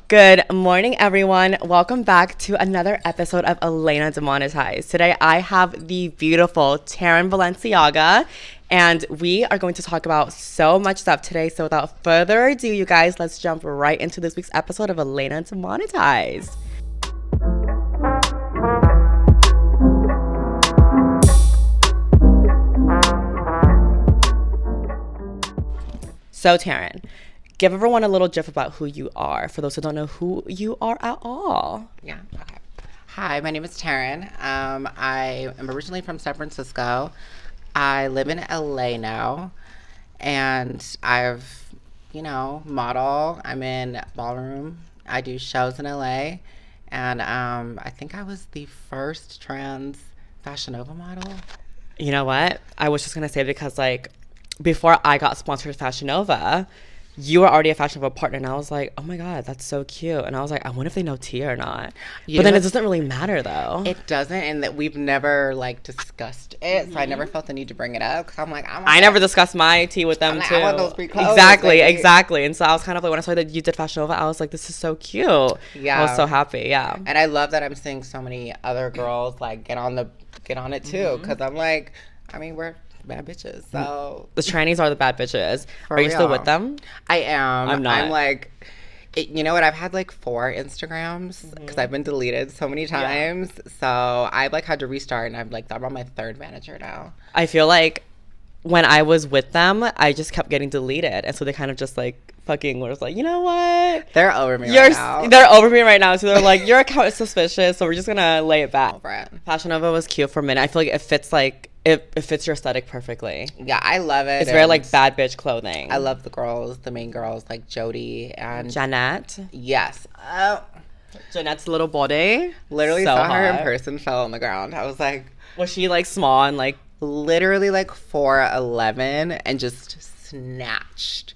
Good morning, everyone. Welcome back to another episode of Elena Demonetized. Today, I have the beautiful Taryn Balenciaga, and we are going to talk about so much stuff today. So without further ado, you guys, let's jump right into this week's episode of Elena Demonetized. So, Taryn, give everyone a little gif about who you are, for those who don't know who you are at all. Yeah, okay. Hi, my name is Taryn. I am originally from San Francisco. I live in LA now, and I've, model. I'm in Ballroom. I do shows in LA, and I think I was the first trans Fashion Nova model. You know what? I was just going to say, because, before I got sponsored Fashion Nova, you were already a Fashion Nova partner, and I was like, oh my God, that's so cute. And I was like, I wonder if they know Tia or not. But then it doesn't really matter, though. It doesn't, and that we've never, discussed it, so I never felt the need to bring it up, because I'm like, I never discussed my tea with them, too. I want those pre-clothes, exactly. And so I was kind of like, when I saw that you did Fashion Nova, I was like, this is so cute. Yeah. I was so happy, yeah. And I love that I'm seeing so many other girls, get on it, too, because I'm like, we're bad bitches, so the trannies are the bad bitches. Are you still with them? I am. I'm not. I'm like, you know what? I've had 4 Instagrams because I've been deleted so many times. Yeah. So I've had to restart, and I'm on my 3rd manager now. I feel like when I was with them, I just kept getting deleted, and so they kind of just fucking was like, you know what? They're over me right now. They're over me right now. So they're like, your account is suspicious, so we're just gonna lay it back. Over it. Fashion Nova was cute for a minute. I feel like it fits it fits your aesthetic perfectly. Yeah, I love it. It's very bad bitch clothing. I love the main girls like Jody and Jeanette. Yes. Jeanette's little body. Literally so saw her in person, fell on the ground. I was like, was she small and literally 4'11" and just snatched.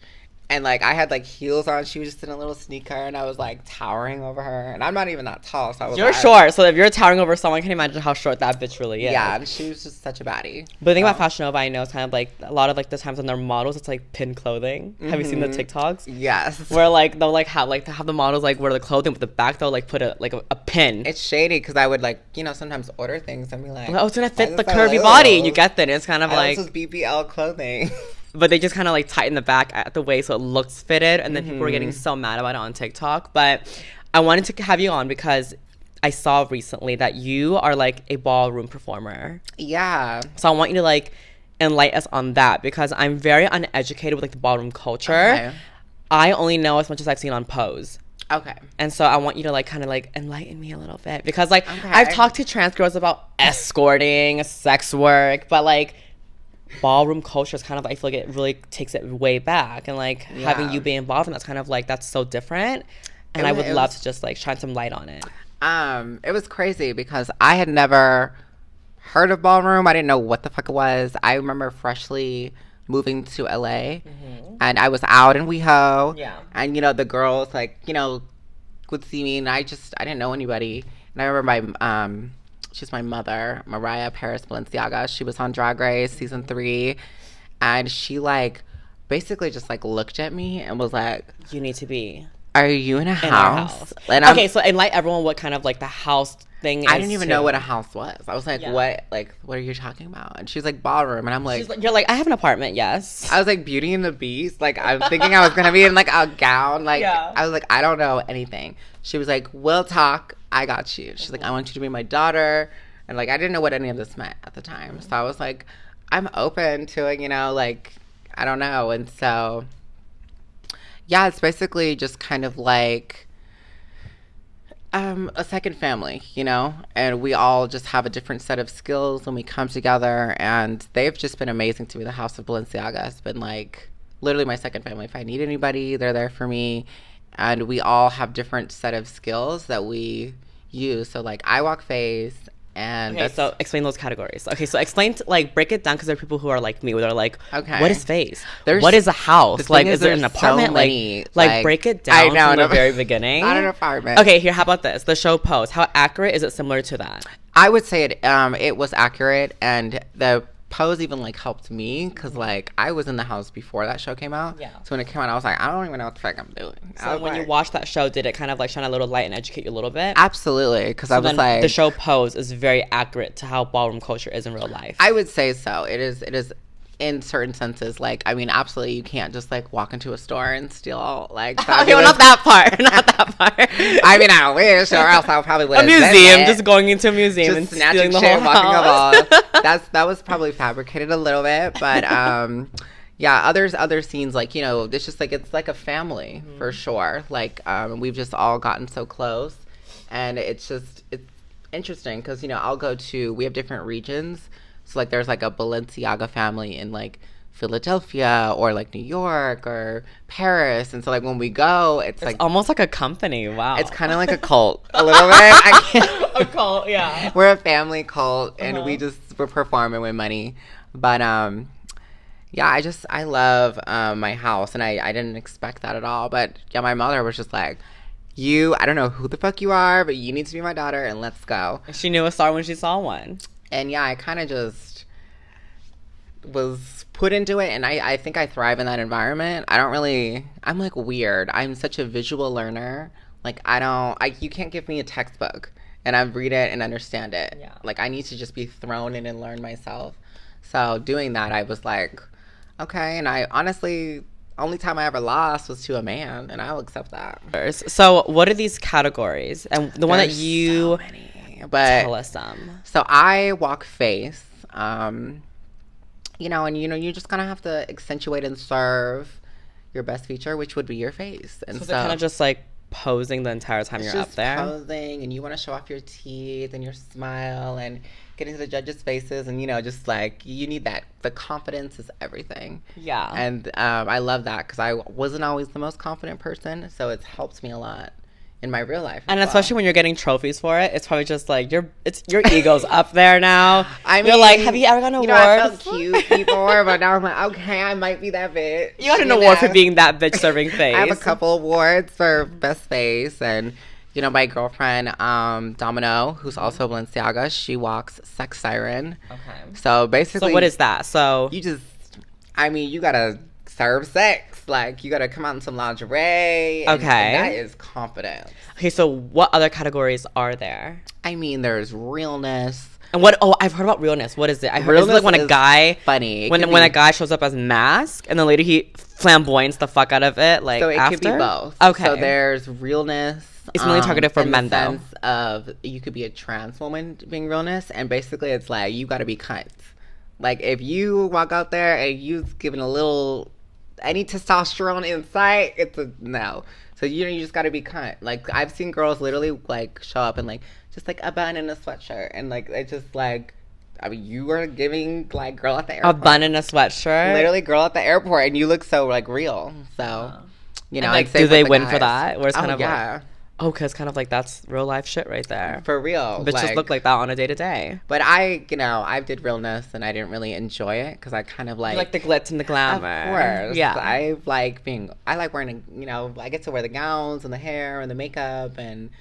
And I had heels on. She was just in a little sneaker, and I was towering over her. And I'm not even that tall, so I was You're short, so if you're towering over someone, I can imagine how short that bitch really is. Yeah, and she was just such a baddie. But the thing about Fashion Nova, I know, is kind of a lot of the times when they're models, it's pin clothing. Mm-hmm. Have you seen the TikToks? Yes. Where they'll have the models wear the clothing, but the back they'll put a pin. It's shady because I would sometimes order things and be like, oh, it's gonna fit the curvy body, and you get that. It's kind of this is BBL clothing. But they just kind of tighten the back at the waist so it looks fitted. And then people were getting so mad about it on TikTok. But I wanted to have you on because I saw recently that you are a ballroom performer. Yeah. So I want you to enlighten us on that, because I'm very uneducated with the ballroom culture. Okay. I only know as much as I've seen on Pose. Okay. And so I want you to kind of enlighten me a little bit, because I've talked to trans girls about escorting, sex work, but ballroom culture is kind of, I feel it really takes it way back, and having you be involved in that's kind of that's so different, and I would love to just shine some light on it. It was crazy because I had never heard of ballroom. I didn't know what the fuck it was. I remember freshly moving to LA, and I was out in WeHo, and the girls would see me, and I didn't know anybody, and I remember she's my mother, Mariah Paris Balenciaga. She was on Drag Race season 3, and she basically just looked at me and was like, "You need to be. Are you in a house?" And okay, so enlighten everyone what kind of the house thing is. I didn't even know what a house was. I was like, "What? What are you talking about?" And she's like, "Ballroom," and I'm like, "You're I have an apartment, yes." I was like, Beauty and the Beast. I'm thinking I was gonna be in a gown. I was like, I don't know anything. She was like, "We'll talk. I got you." She's like, "I want you to be my daughter." And I didn't know what any of this meant at the time. So I was like, I'm open to it, I don't know. And so, yeah, it's basically just kind of a second family, and we all just have a different set of skills when we come together. And they've just been amazing to me. The House of Balenciaga has been literally my second family. If I need anybody, they're there for me. And we all have different set of skills that we use. So I walk face, and okay, so explain those categories. Okay, so explain break it down, because there are people who are like me, where they're okay, what is face? What is a house? Is there an apartment? So many, break it down from the very beginning. Not an apartment. Okay, here, how about this? The show Pose. How accurate is it? Similar to that? I would say it was accurate, and the Pose even like helped me because like I was in the house before that show came out. Yeah. So when it came out, I was like, I don't even know what the fuck I'm doing. So when you watched that show, did it kind of like shine a little light and educate you a little bit? Absolutely, because I was like, the show Pose is very accurate to how ballroom culture is in real life. I would say so. It is in certain senses. Like, I mean, absolutely, you can't just like walk into a store and steal like. Okay, well, not that part. Not that part. I mean, I wish, or else I probably would. A museum, just going into a museum and snatching stealing the shit, whole walking house. That was probably fabricated a little bit, but yeah, other scenes, like, you know, it's just like, it's like a family for sure. Like, we've just all gotten so close, and it's interesting because, you know, we have different regions. So like there's like a Balenciaga family in like Philadelphia or like New York or Paris, and so like when we go, it's like almost like a company. Wow, it's kind of like a cult a little bit. A cult, yeah. We're a family cult, and we're performing with money. But yeah, I love my house, and I didn't expect that at all. But yeah, my mother was just like, I don't know who the fuck you are, but you need to be my daughter, and let's go. She knew a star when she saw one. And yeah, I kind of just was put into it, and I think I thrive in that environment. I'm like weird. I'm such a visual learner. Like you can't give me a textbook and I read it and understand it. Yeah. Like I need to just be thrown in and learn myself. So doing that, I was like, okay. And I honestly, only time I ever lost was to a man, and I'll accept that. So what are these categories? And the one that you... So many. But tell us some. So I walk face, you know, and you know, you just kind of have to accentuate and serve your best feature, which would be your face. And so they're kind of just like posing the entire time you're up there. Posing, and you want to show off your teeth and your smile and get into the judges' faces, and you know, just like you need that. The confidence is everything. Yeah. And I love that because I wasn't always the most confident person, so it's helped me a lot in my real life. And especially when you're getting trophies for it, it's probably just like your ego's up there now. I mean, you're like, have you ever gotten an award? I felt cute before, but now I'm like, okay, I might be that bitch. You got an award for being that bitch serving face. I have a couple awards for best face, and you know, my girlfriend, Domino, who's also Balenciaga, she walks Sex Siren. Okay. So basically, so what is that? So you gotta serve sex. Like, you gotta come out in some lingerie. And that is confidence. Okay, so what other categories are there? I mean, there's realness. And I've heard about realness. What is it? I heard it's like when a guy... funny. When a guy shows up as mask, and the lady, he flamboyants the fuck out of it, like, so it after? could be both. Okay. So there's realness. It's mainly targeted for men, though. In the sense of, you could be a trans woman being realness, and basically it's like, you gotta be cunt. Like, if you walk out there and you've given a little... any testosterone in sight, it's a no. So you just gotta be cunt. Like, I've seen girls literally like show up and like just like a bun and a sweatshirt, and like it's just like, I mean, you are giving like girl at the airport. A bun and a sweatshirt. Literally girl at the airport, and you look so like real. So you know, and, like, do they win for that? Where it's kind of yeah. Like, because kind of like that's real life shit right there. For real. Bitches look like that on a day to day. But I did realness, and I didn't really enjoy it because I kind of like... You like the glitz and the glamour. Of course. Yeah. I like wearing, you know, I get to wear the gowns and the hair and the makeup and,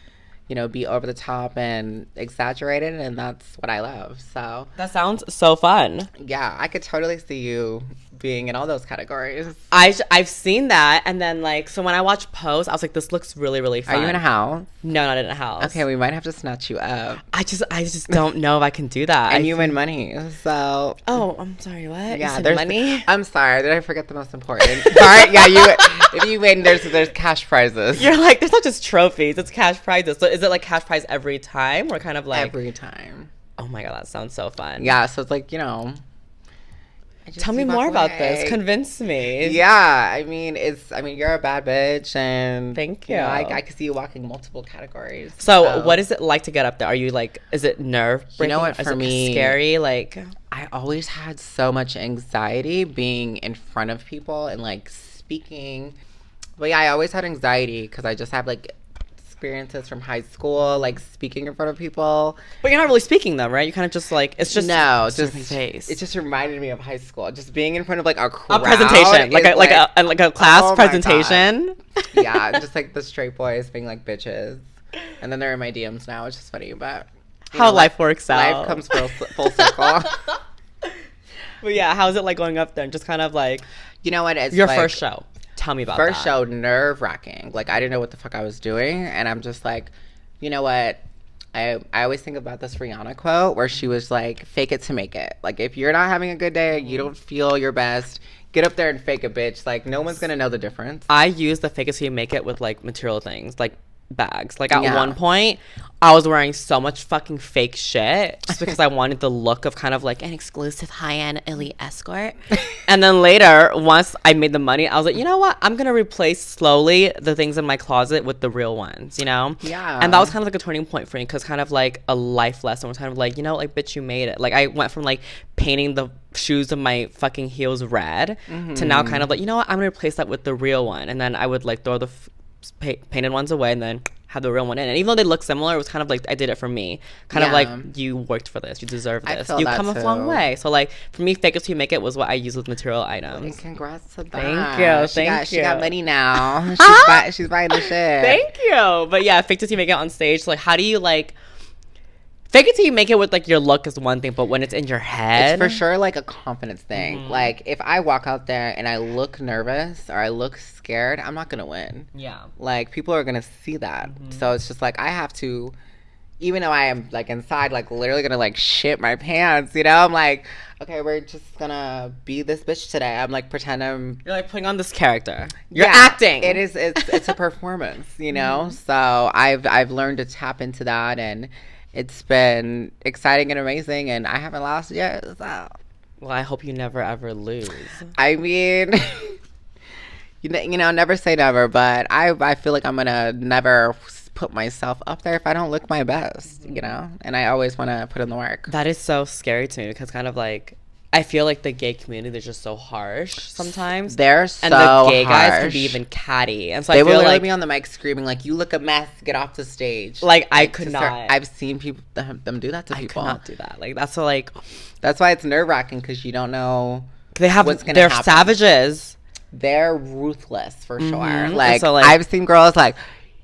you know, be over the top and exaggerated, and that's what I love. So... That sounds so fun. Yeah, I could totally see you being in all those categories. I've seen that, and then like, so when I watch Pose, I was like, this looks really, really fun. Are you in a house? No, not in a house. Okay, we might have to snatch you up. I just don't know if I can do that. And you win money, so... Oh, I'm sorry, what? Yeah, there's money? I'm sorry, did I forget the most important part? Yeah, if you win, there's cash prizes. You're like, there's not just trophies, it's cash prizes. So is it like cash prize every time, or kind of like... Every time. Oh my God, that sounds so fun. Yeah, so it's like, you know... Tell me more about this. Convince me. Yeah, I mean, you're a bad bitch, and thank you. You know, I can see you walking multiple categories. So, what is it like to get up there? Are you like, is it nerve breaking? You know what? For me, scary. Like, I always had so much anxiety being in front of people and like speaking. But yeah, I always had anxiety because I just have like experiences from high school, like speaking in front of people. But you're not really speaking them, right? You kind of just like, it's just face. It just reminded me of high school, just being in front of like a crowd, a presentation, like a class presentation. Yeah, just like the straight boys being like bitches, and then they're in my DMs now, which is funny, but how life works out. Life comes full circle. But yeah, how's it like going up there and just kind of like, you know what? It's your like, first show. Tell me about that. First show, nerve-wracking. Like, I didn't know what the fuck I was doing. And I'm just like, you know what? I always think about this Rihanna quote where she was like, fake it to make it. Like, if you're not having a good day, you don't feel your best, get up there and fake a bitch. Like, no one's going to know the difference. I use the fake it till you make it with, like, material things. Like, bags. Like, at one point, I was wearing so much fucking fake shit just because I wanted the look of kind of like an exclusive high-end elite escort. And then later, once I made the money, I was like, you know what? I'm gonna replace slowly the things in my closet with the real ones, you know? Yeah. And that was kind of like a turning point for me because kind of like a life lesson was kind of like, you know, like, bitch, you made it. Like, I went from like painting the shoes of my fucking heels red to now kind of like, you know what? I'm gonna replace that with the real one. And then I would like throw the painted ones away and then have the real one in. And even though they look similar, it was kind of like I did it for me. Kind of like, you worked for this. You deserve this. You come a long way. So like for me, fake it till you make it was what I use with material items. And congrats to that. Thank you. Thank you. She got money now. She's buying the shit. Thank you. But yeah, fake it till you make it on stage. So like, how do you like fake it till you make it with like your look is one thing, but when it's in your head, it's for sure like a confidence thing. Like if I walk out there and I look nervous or I look scared, I'm not gonna win. Yeah. Like people are gonna see that. So it's just like I have to, even though I am like inside, like literally gonna like shit my pants, you know? I'm like, okay, we're just gonna be this bitch today. I'm like pretend I'm. You're like putting on this character. You're acting. It is. It's a performance, you know. So I've learned to tap into that and. It's been exciting and amazing, and I haven't lost yet. So. Well, I hope you never, ever lose. I mean, you know, never say never, but I feel like I'm going to never put myself up there if I don't look my best, you know? And I always want to put in the work. That is so scary to me because kind of like, I feel like the gay community, they're just so harsh sometimes. They're so and the gay harsh. guys can be even catty. And so they I feel will literally like be on the mic screaming like, "You look a mess. Get off the stage." Like I could not. I've seen people them do that to people. I could not do that. Like that's so like. That's why it's nerve wracking because you don't know. They have. What's gonna they're happen. Savages. They're ruthless for sure. Like, so, I've seen girls like,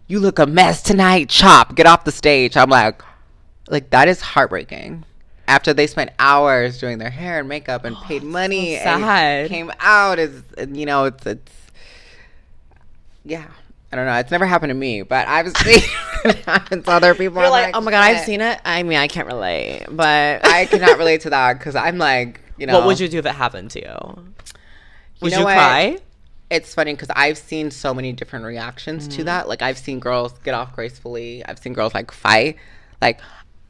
"You look a mess tonight. Chop. Get off the stage." I'm like that is heartbreaking. After they spent hours doing their hair and makeup and paid money so sad. And came out as, you know, it's yeah. I don't know. It's never happened to me, but I've seen it happen to other people. You're like, oh my God, I've seen it. I mean, I can't relate, but I cannot relate to that because I'm like, you know. What would you do if it happened to you? Would you what? cry? It's funny because I've seen so many different reactions to that. Like, I've seen girls get off gracefully. I've seen girls, like, fight. Like,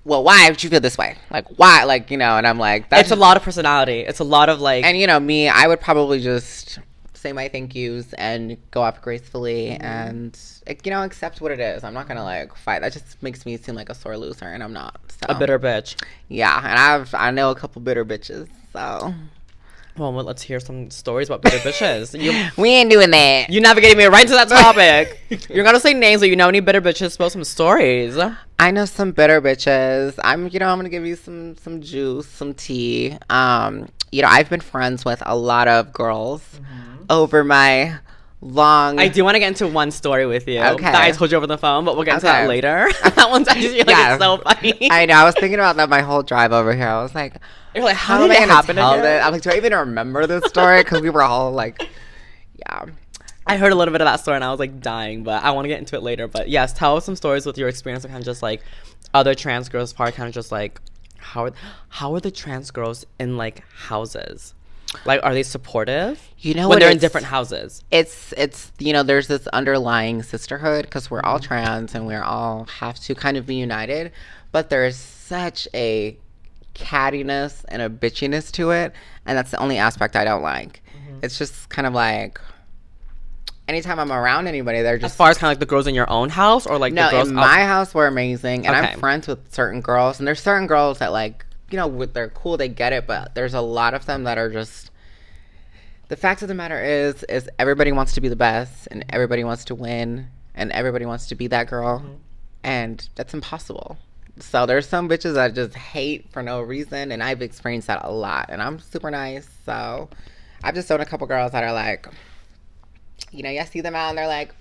well, why would you feel this way? Like, why? Like, you know, and I'm like... It's a lot of personality. It's a lot of, like... And, you know, me, I would probably just say my thank yous and go off gracefully and, you know, accept what it is. I'm not going to, like, fight. That just makes me seem like a sore loser, and I'm not. So. A bitter bitch. Yeah, and I know a couple bitter bitches, so... Well, let's hear some stories about bitter bitches. We ain't doing that. You navigated me right to that topic. You're gonna say names, but you know any bitter bitches? Spill some stories. I know some bitter bitches. I'm gonna give you some juice, some tea. You know, I've been friends with a lot of girls over my long. I do want to get into one story with you. Okay. That I told you over the phone, but we'll get into that later. That one's actually it's so funny. I know. I was thinking about that my whole drive over here. I was like, you're like, how did it happen? I'm like, do I even remember this story? Because we were all like, yeah. I heard a little bit of that story and I was like dying, but I want to get into it later. But yes, tell us some stories with your experience of kind of just like other trans girls part, kind of just like how are the trans girls in like houses? Like, are they supportive? You know, when they're in different houses. It's you know, there's this underlying sisterhood because we're all trans and we're all have to kind of be united, but there's such a cattiness and a bitchiness to it, and that's the only aspect I don't like. It's just kind of like anytime I'm around anybody, they're just... As far as kind of like the girls in your own house or like no, the girls in my house were amazing, and okay. I'm friends with certain girls, and there's certain girls that like, you know, they're cool, they get it, but there's a lot of them that are just... The fact of the matter is everybody wants to be the best, and everybody wants to win, and everybody wants to be that girl, and that's impossible. So there's some bitches I just hate for no reason, and I've experienced that a lot, and I'm super nice, so I've just known a couple girls that are like, you know, you see them out, and they're like,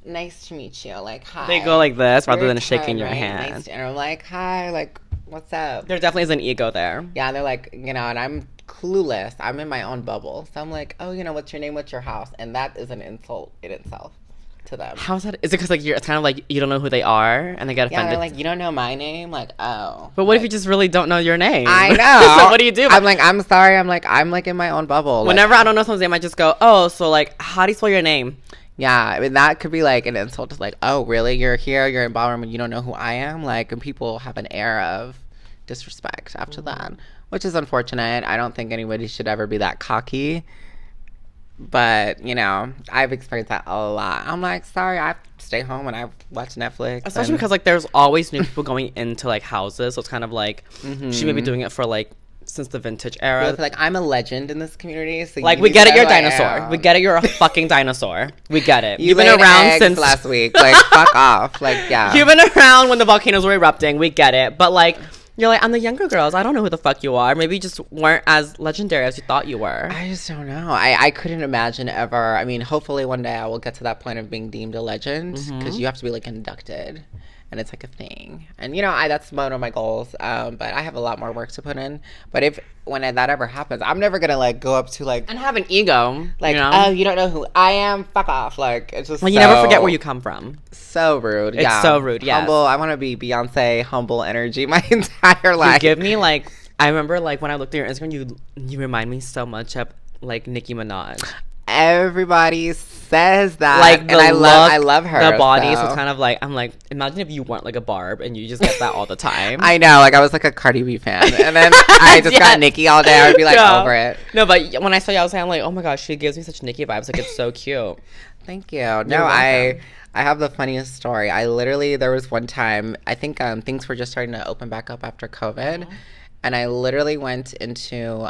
nice to meet you, like, hi. They go like this rather than shaking your hand. Nice and I'm like, hi, like, what's up? There definitely is an ego there. Yeah, and they're like, you know, and I'm clueless. I'm in my own bubble. So I'm like, oh, what's your name? What's your house? And that is an insult in itself to them. How's that? Is it because like it's kind of like you don't know who they are and they get offended? Yeah, they're like, you don't know my name? Like, oh. But what if you just really don't know your name? I know. So what do you do? I'm like, I'm sorry. I'm like in my own bubble. Whenever I don't know someone's name, I just go, oh, so like, how do you spell your name? Yeah, I mean, that could be like an insult. Just like, oh, really? You're here, you're in Ballroom, and you don't know who I am? Like, and people have an air of disrespect after that, which is unfortunate. I don't think anybody should ever be that cocky. But, I've experienced that a lot. I'm like, sorry, I stay home and I watch Netflix. Especially because, like, there's always new people going into, like, houses. So it's kind of like, she may be doing it for, like, since the vintage era. Really, like, I'm a legend in this community. So like, we get it, you're a dinosaur. We get it, you're a fucking dinosaur. We get it. You've been around since last week. Like, fuck off. Like, yeah. You've been around when the volcanoes were erupting. We get it. But, like, you're like, I'm the younger girls. I don't know who the fuck you are. Maybe you just weren't as legendary as you thought you were. I just don't know. I couldn't imagine ever. I mean, hopefully one day I will get to that point of being deemed a legend, because you have to be, like, inducted. And it's like a thing. And, that's one of my goals. But I have a lot more work to put in. But when that ever happens, I'm never going to, like, go up to, like... And have an ego. Like, oh, you don't know who I am? Fuck off. Like, it's just you never forget where you come from. So rude. It's so rude, yes. Humble. I want to be Beyonce humble energy my entire life. You give me, like... I remember, like, when I looked at your Instagram, you remind me so much of, like, Nicki Minaj. Everybody says that, like, and I love her. The body, so it's kind of like, I'm like, imagine if you weren't like a Barb and you just get that all the time. I know, like I was like a Cardi B fan, and then I just got Nicki all day. I would be like over it. No, but when I saw you, I was saying, I'm like, oh my gosh, she gives me such Nicki vibes. Like, it's so cute. Thank you. No, I have the funniest story. There was one time, I think things were just starting to open back up after COVID, and I literally went into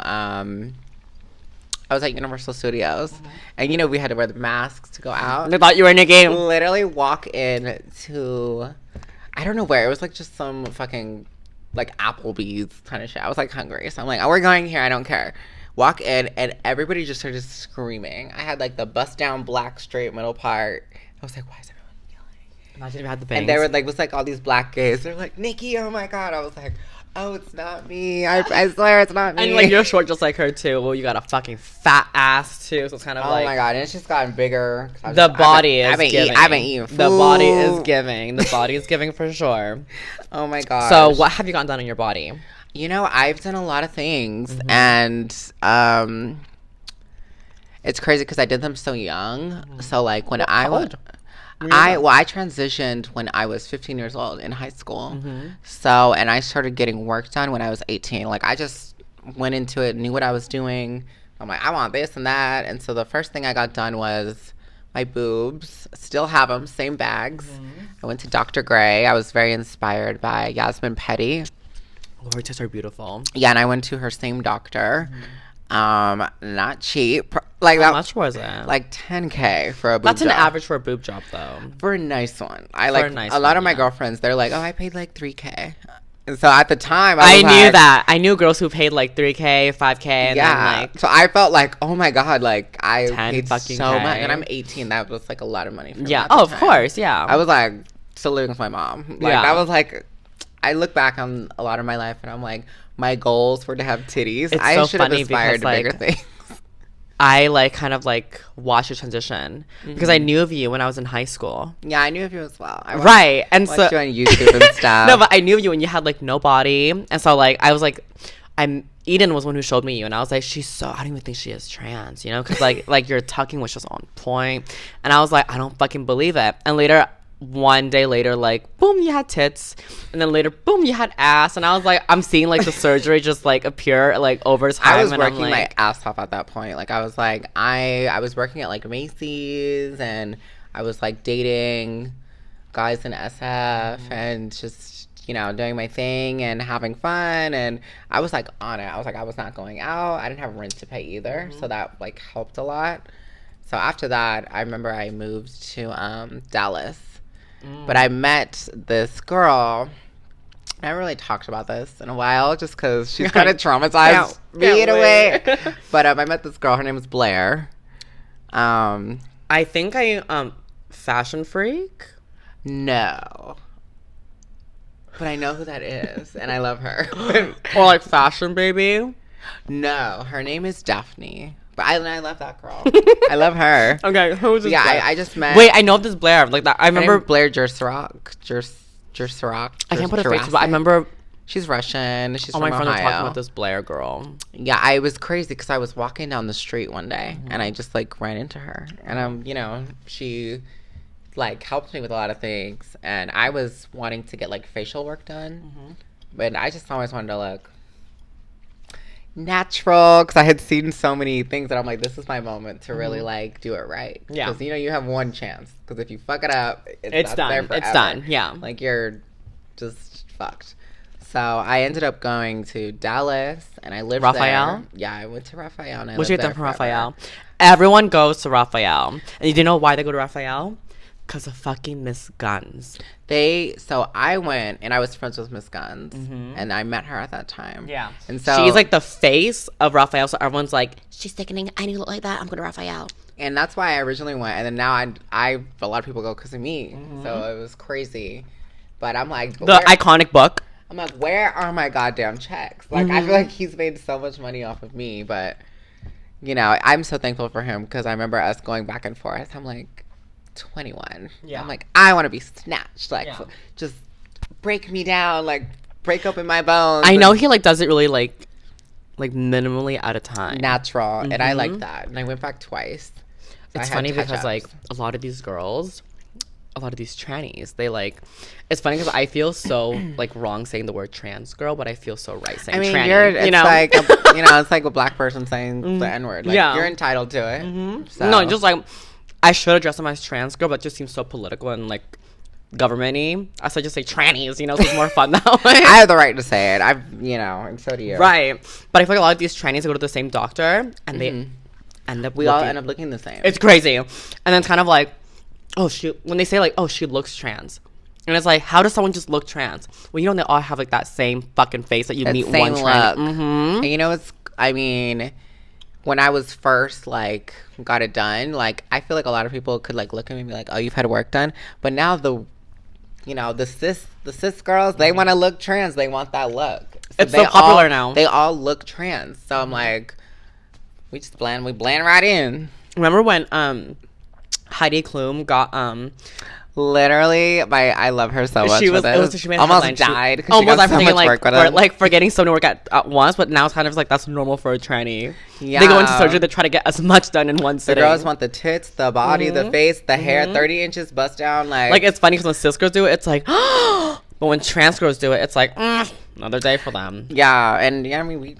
I was at Universal Studios, and we had to wear the masks to go out. They thought you were Nicki. Literally walk in to, I don't know where. It was like just some fucking like Applebee's kind of shit. I was like hungry, so I'm like, oh, we're going here. I don't care. Walk in, and everybody just started screaming. I had like the bust down black straight middle part. I was like, why is everyone yelling? Imagine if you had the bangs. And they were like, it was like all these black gays. They're like, Nicki, oh my god. I was like, oh, it's not me. I swear it's not me. And like you're short just like her too. Well, you got a fucking fat ass too, so it's kind of like. Oh my god, and it's just gotten bigger. The body is giving. I haven't eaten food. The body is giving. The body is giving for sure. Oh my god. So what have you gotten done on your body? I've done a lot of things, and it's crazy because I did them so young. So like when I transitioned when I was 15 years old in high school. So, and I started getting work done when I was 18. Like, I just went into it, knew what I was doing. I'm like, I want this and that. And so the first thing I got done was my boobs. Still have them, same bags. I went to Dr. Gray. I was very inspired by Yasmin Petty. Her tits are beautiful. Yeah, and I went to her same doctor. Not cheap. Like how much was it? Like $10K for a boob That's job. An average for a boob job, though. For a nice one. A lot of my girlfriends, they're like, oh, I paid like $3K. And so at the time, I knew that. I knew girls who paid like $3K, $5K, and then like. So I felt like, oh my god, like I paid fucking so much, and I'm 18. That was like a lot of money for me. Yeah. Oh, of course. Yeah. I was like still living with my mom. Like that was like. I look back on a lot of my life, and I'm like, my goals were to have titties. I should have aspired to bigger things. I like kind of like watched your transition because I knew of you when I was in high school. Yeah, I knew of you as well. Right, and so you on YouTube and stuff. No, but I knew of you when you had like no body, and so like I was like, Eden was one who showed me you, and I was like, I don't even think she is trans, because like your tucking was just on point, and I was like, I don't fucking believe it. And later. One day later, like, boom, you had tits. And then later, boom, you had ass. And I was like, I'm seeing, like, the surgery just, like, appear, like, over time. I was working my ass off at that point. Like, I was, like, I was working at, like, Macy's. And I was, like, dating guys in SF. And just, doing my thing and having fun. And I was, like, on it. I was, like, I was not going out. I didn't have rent to pay either. So that, like, helped a lot. So after that, I remember I moved to Dallas. But I met this girl. I haven't really talked about this in a while just because she's kind of traumatized me in a way. But I met this girl. Her name was Blair. I think Fashion Freak? No. But I know who that is. And I love her. Or like Fashion Baby? No, her name is Daphne. But I love that girl. I love her. Okay, who's this? Yeah, Blair? I just met. Wait, I know this Blair. Like that, I remember Blair Jersorok. Jersorok. I can't put her face, but I remember she's Russian. She's all from my friends were Ohio. talking about this Blair girl. Yeah, I was crazy because I was walking down the street one day and I just like ran into her, and she like helped me with a lot of things, and I was wanting to get like facial work done, but I just always wanted to look natural because I had seen so many things that I'm like, this is my moment to really like do it right. Yeah, because you have one chance, because if you fuck it up, it's done. It's done. Yeah, like you're just fucked. So I ended up going to Dallas, and I lived there. Yeah, I went to Raphael. And What'd you get done from Raphael? Everyone goes to Raphael, and you know why they go to Raphael? Because of fucking Miss Guns. So I went, and I was friends with Miss Guns, and I met her at that time. Yeah. And so she's like the face of Raphael, so everyone's like, she's sickening. I need to look like that. I'm going to Raphael. And that's why I originally went. And then now a lot of people go because of me. So it was crazy. But I'm like, the iconic book. I'm like, where are my goddamn checks? Like, I feel like he's made so much money off of me. But, I'm so thankful for him, because I remember us going back and forth. I'm like, 21. Yeah. I'm like, I want to be snatched. Like, just break me down. Like, break open my bones. I know he like does it really like minimally at a time. Natural. And I like that. And I went back twice. So it's funny because like a lot of these girls, a lot of these trannies, they like, it's funny because I feel so like wrong saying the word trans girl, but I feel so right saying tranny. It's like a black person saying the N-word. Like, you're entitled to it. So. No, just like, I should address them as trans girl, but it just seems so political and like government-y. I should just say trannies, so it's more fun that way. I have the right to say it. And so do you. Right. But I feel like a lot of these trannies go to the same doctor, and they end up all end up looking the same. It's crazy. And then it's kind of like, when they say like, oh, she looks trans. And it's like, how does someone just look trans? Well, they all have like that same fucking face that you meet one trans. And when I was first like got it done, like I feel like a lot of people could like look at me and be like, oh, you've had work done. But now the cis girls, they want to look trans. They want that look. It's so popular now. They all look trans. So I'm like, we blend right in. Remember when Heidi Klum got literally, I love her so much. She almost died. Almost, I'm thinking for getting so much work at once, but now it's kind of like that's normal for a tranny. Yeah, they go into surgery to try to get as much done in one sitting. The girls want the tits, the body, the face, the hair, 30 inches bust down. Like it's funny because when cis girls do it, it's like, but when trans girls do it, it's like another day for them. Yeah, and we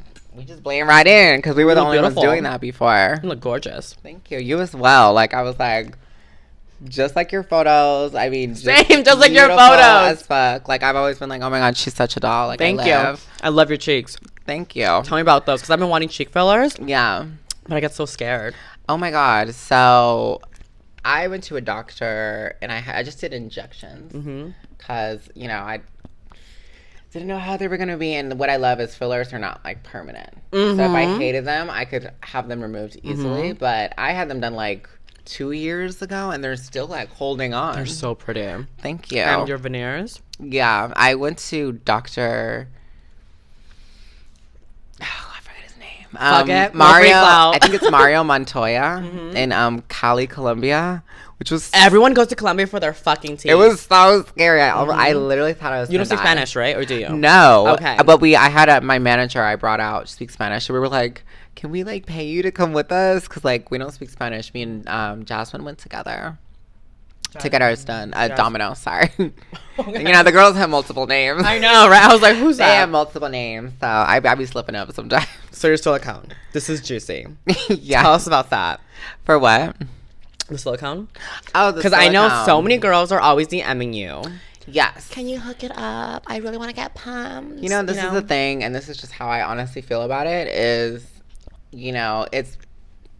just blend right in because we were the only ones doing that before. You look gorgeous. Thank you. You as well. Like I was like, just like your photos. I mean, just like your photos. As fuck. Like I've always been like, oh my god, she's such a doll. Like thank you. I love your cheeks. Thank you. Tell me about those because I've been wanting cheek fillers. Yeah, but I get so scared. Oh my god. So I went to a doctor and I just did injections because I didn't know how they were gonna be, and what I love is fillers are not like permanent. So if I hated them, I could have them removed easily. But I had them done like 2 years ago, and they're still like holding on. They're so pretty. Thank you. And your veneers? Yeah, I went to Dr. I forget his name. Fuck it. Mario. I think it's Mario Montoya in Cali, Colombia, which was everyone goes to Colombia for their fucking teeth. It was so scary. I literally thought I was. You don't speak Spanish, right? Or do you? No. Okay. But I had my manager I brought out speak Spanish, so we were like, can we like pay you to come with us? Because like we don't speak Spanish. Me and Jasmine went together to get ours done. Domino, sorry. Okay. The girls have multiple names. I know, right? I was like, who's that? They have multiple names, so I be slipping up sometimes. So you're silicone. This is juicy. Yeah. Tell us about that. For what? The silicone? Oh, the because I know so many girls are always DMing you. Yes. Can you hook it up? I really want to get pumps. This is the thing, and this is just how I honestly feel about it, is, it's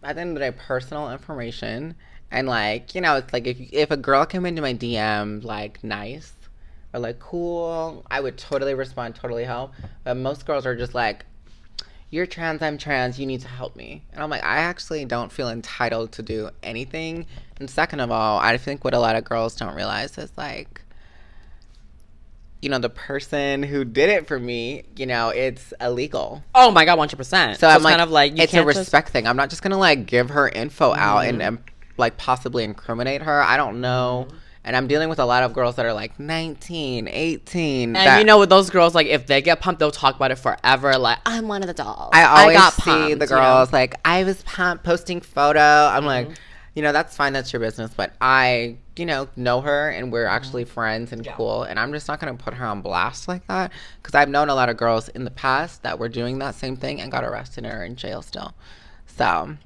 at the end of the day personal information. And like, it's like if a girl came into my DM like nice or like cool, I would totally respond, totally help. But most girls are just like, you're trans, I'm trans, you need to help me. And I'm like, I actually don't feel entitled to do anything. And second of all, I think what a lot of girls don't realize is like, the person who did it for me, it's illegal. Oh my God, 100%. So I'm it's kind of like, it's a respect thing. I'm not just gonna like give her info out and like possibly incriminate her. I don't know. And I'm dealing with a lot of girls that are like 19, 18. And with those girls, like if they get pumped, they'll talk about it forever. Like, I'm one of the dolls. I always got see pumped, the girls like, I was pumped posting photo. I'm like, that's fine. That's your business. But I, know her and we're actually friends and cool. And I'm just not going to put her on blast like that. Because I've known a lot of girls in the past that were doing that same thing and got arrested and are in jail still. So.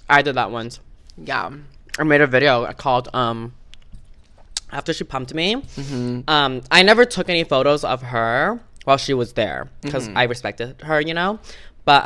I did that once. Yeah. I made a video called, after she pumped me, I never took any photos of her while she was there because I respected her, But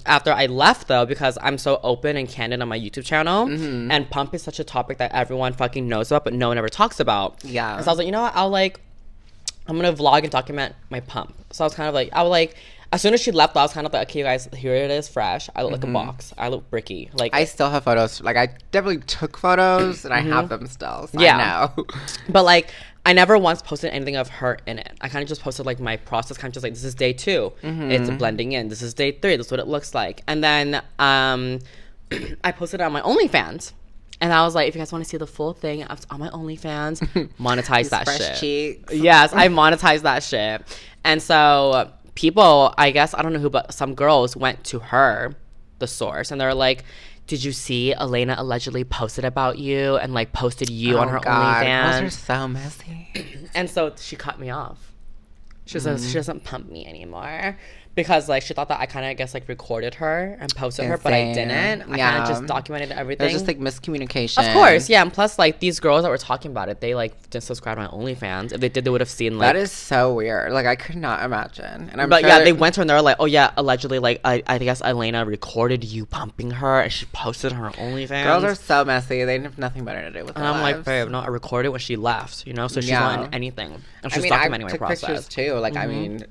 after I left, though, because I'm so open and candid on my YouTube channel, and pump is such a topic that everyone fucking knows about, but no one ever talks about. Yeah. So I was like, you know what? I'm going to vlog and document my pump. So I was kind of like, as soon as she left, I was kind of like, okay, you guys, here it is, fresh. I look like a box. I look bricky. Like, I still have photos. Like, I definitely took photos, and I have them still. So I know. But, like, I never once posted anything of her in it. I kind of just posted, like, my process, kind of just like, this is day 2. It's blending in. This is day 3. This is what it looks like. And then I posted it on my OnlyFans. And I was like, if you guys want to see the full thing on my OnlyFans, monetize that fresh shit. Cheeks. Yes, I monetized that shit. And so people, I guess, I don't know who, but some girls went to her, the source, and they're like, did you see Elena allegedly posted about you and like posted you on her OnlyFans? Those are so messy. And so she cut me off. She says she doesn't pump me anymore. Because, like, she thought that I kind of, I guess, like, recorded her and posted her, but I didn't. I kind of just documented everything. There's just, like, miscommunication. Of course, yeah. And plus, like, these girls that were talking about it, they, like, didn't subscribe to my OnlyFans. If they did, they would have seen, like... That is so weird. Like, I could not imagine. And But, yeah, they went to her and they were like, oh, yeah, allegedly, like, I guess Elena recorded you pumping her and she posted her OnlyFans. Girls are so messy. They have nothing better to do with their lives. And I'm like, babe, no, I recorded when she left, So she's not in anything. And she's documenting my process. I took pictures, too. Like, I mean,